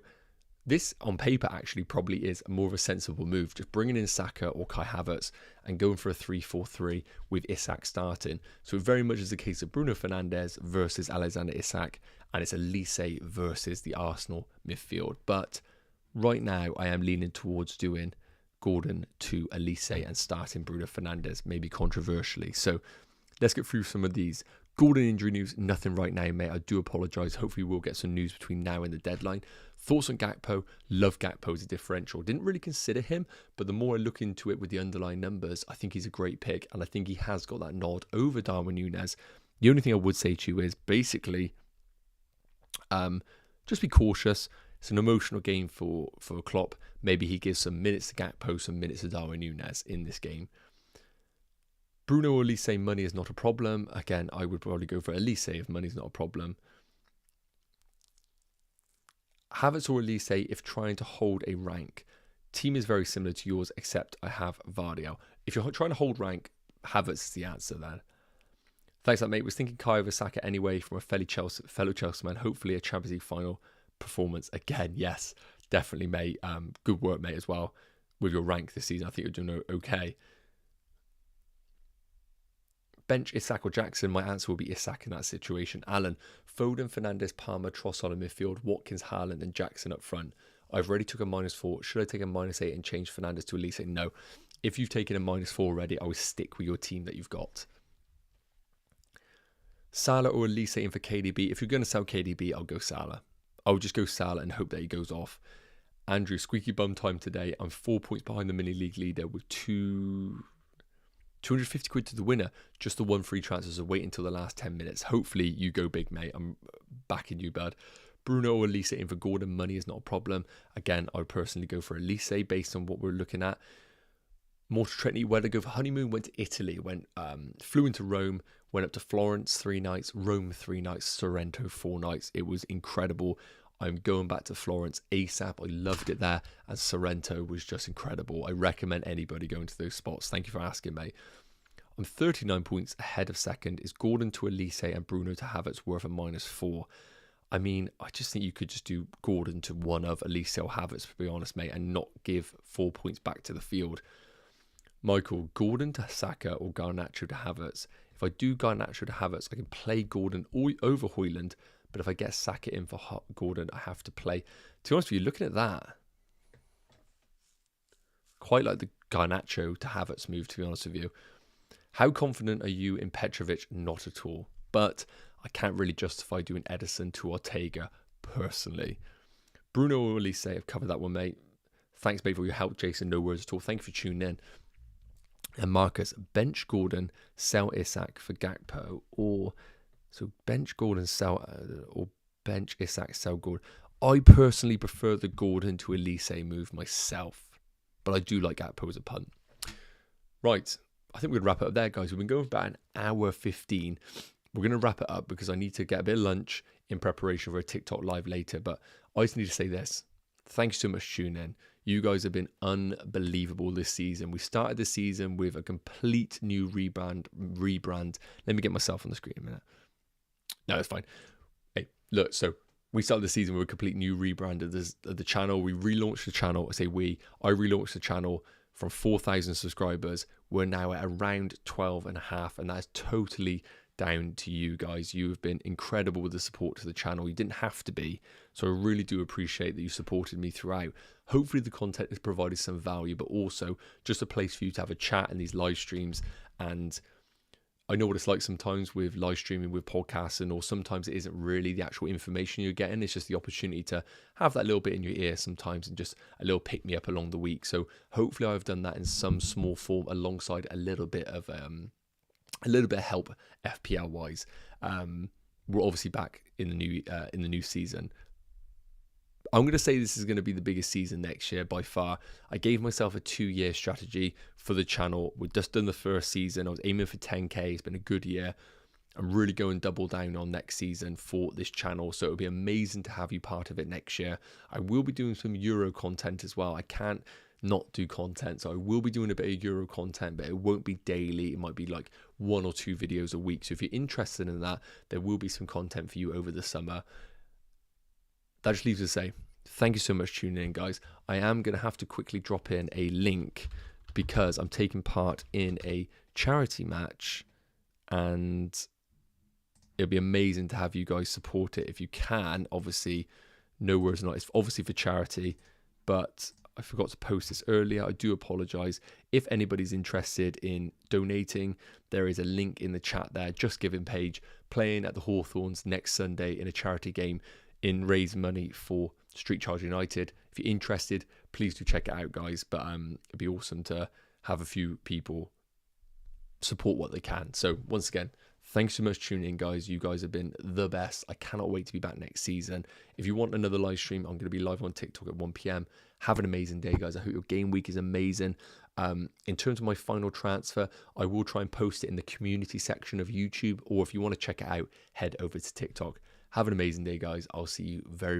this on paper actually probably is more of a sensible move. Just bringing in Saka or Kai Havertz and going for a 3-4-3 with Isak starting. So it very much is the case of Bruno Fernandes versus Alexander Isak, and it's Olise versus the Arsenal midfield. But right now I am leaning towards doing Gordon to Olise and starting Bruno Fernandes, maybe controversially. So let's get through some of these. Gordon injury news, nothing right now, mate. I do apologise. Hopefully we'll get some news between now and the deadline. Thoughts on Gakpo? Love Gakpo as a differential. Didn't really consider him, but the more I look into it with the underlying numbers, I think he's a great pick, and I think he has got that nod over Darwin Núñez. The only thing I would say to you is basically just be cautious. It's an emotional game for Klopp. Maybe he gives some minutes to Gakpo, some minutes to Darwin Núñez in this game. Bruno or Olise, money is not a problem. Again, I would probably go for Olise if money is not a problem. Havertz or Olise if trying to hold a rank. Team is very similar to yours, except I have Vardiel. If you're trying to hold rank, Havertz is the answer then. Thanks, that mate. Was thinking Kai over Saka anyway from a fellow Chelsea man. Hopefully a Champions League final performance again. Yes, definitely, mate. Good work, mate, as well with your rank this season. I think you're doing okay. Bench Isak or Jackson? My answer will be Isak in that situation. Alan, Foden, Fernandes, Palmer, Trossard in midfield, Watkins, Haaland and Jackson up front. I've already took a -4. Should I take a -8 and change Fernandes to Olise? No. If you've taken a -4 already, I would stick with your team that you've got. Salah or Olise in for KDB? If you're going to sell KDB, I'll go Salah. I'll just go Salah and hope that he goes off. Andrew, squeaky bum time today. I'm 4 points behind the mini league leader with 250 quid to the winner. Just the one free transfer, so wait until the last 10 minutes. Hopefully you go big, mate. I'm backing you, bud. Bruno or Olise in for Gordon. Money is not a problem. Again, I would personally go for Olise based on what we're looking at. Mortar Tretney, where to go for honeymoon? Went to Italy. Flew into Rome. Went up to Florence 3 nights. Rome 3 nights. Sorrento 4 nights. It was incredible. I'm going back to Florence ASAP. I loved it there. And Sorrento was just incredible. I recommend anybody going to those spots. Thank you for asking, mate. I'm 39 points ahead of second. Is Gordon to Olise and Bruno to Havertz worth a -4? I mean, I just think you could just do Gordon to one of Olise or Havertz, to be honest, mate, and not give 4 points back to the field. Michael, Gordon to Saka or Garnacho to Havertz? If I do Garnacho to Havertz, I can play Gordon over Højlund, but if I get Saka in for Gordon, I have to play. To be honest with you, looking at that, quite like the Garnacho to Havertz move, to be honest with you. How confident are you in Petrovic? Not at all. But I can't really justify doing Edison to Ortega personally. Bruno or Olise, I've covered that one, mate. Thanks, mate, for your help, Jason. No worries at all. Thank you for tuning in. And Marcus, bench Gordon, sell Isak for Gakpo, or so bench Gordon, sell or bench Isak, sell Gordon. I personally prefer the Gordon to Elise move myself, but I do like Gakpo as a punt. Right, I think we're going to wrap it up there, guys. We've been going for about an hour 15. We're going to wrap it up because I need to get a bit of lunch in preparation for a TikTok live later. But I just need to say this. Thanks so much for tuning in. You guys have been unbelievable this season. We started the season with a complete new rebrand. Let me get myself on the screen a minute. No, it's fine. Hey, look, so we started the season with a complete new rebrand of the channel. We relaunched the channel. I relaunched the channel from 4,000 subscribers. We're now at around 12.5, and that's totally down to you guys. You have been incredible with the support to the channel. You didn't have to be, so I really do appreciate that you supported me throughout. Hopefully the content has provided some value, but also just a place for you to have a chat in these live streams. And I know what it's like sometimes with live streaming with podcasts, or sometimes it isn't really the actual information you're getting. It's just the opportunity to have that little bit in your ear sometimes and just a little pick me up along the week. So hopefully I've done that in some small form alongside a little bit of help FPL wise. We're obviously back in the new season. I'm going to say this is going to be the biggest season next year by far. I gave myself a 2-year strategy for the channel. We've just done the first season. I was aiming for 10k. It's been a good year. I'm really going double down on next season for this channel. So it'll be amazing to have you part of it next year. I will be doing some Euro content as well. I can't not do content. So I will be doing a bit of Euro content, but it won't be daily. It might be like 1 or 2 videos a week. So if you're interested in that, there will be some content for you over the summer. That just leaves to say, thank you so much for tuning in, guys. I am going to have to quickly drop in a link because I'm taking part in a charity match, and it'll be amazing to have you guys support it if you can. Obviously, no worries not. It's obviously for charity, but I forgot to post this earlier. I do apologize. If anybody's interested in donating, there is a link in the chat there. Just Giving page, playing at the Hawthorns next Sunday in a charity game in raise money for Street Charger United. If you're interested, please do check it out, guys. But it'd be awesome to have a few people support what they can. So once again, thanks so much for tuning in, guys. You guys have been the best. I cannot wait to be back next season. If you want another live stream, I'm going to be live on TikTok at 1 p.m. Have an amazing day, guys. I hope your game week is amazing. In terms of my final transfer, I will try and post it in the community section of YouTube, or if you want to check it out, head over to TikTok. Have an amazing day, guys. I'll see you very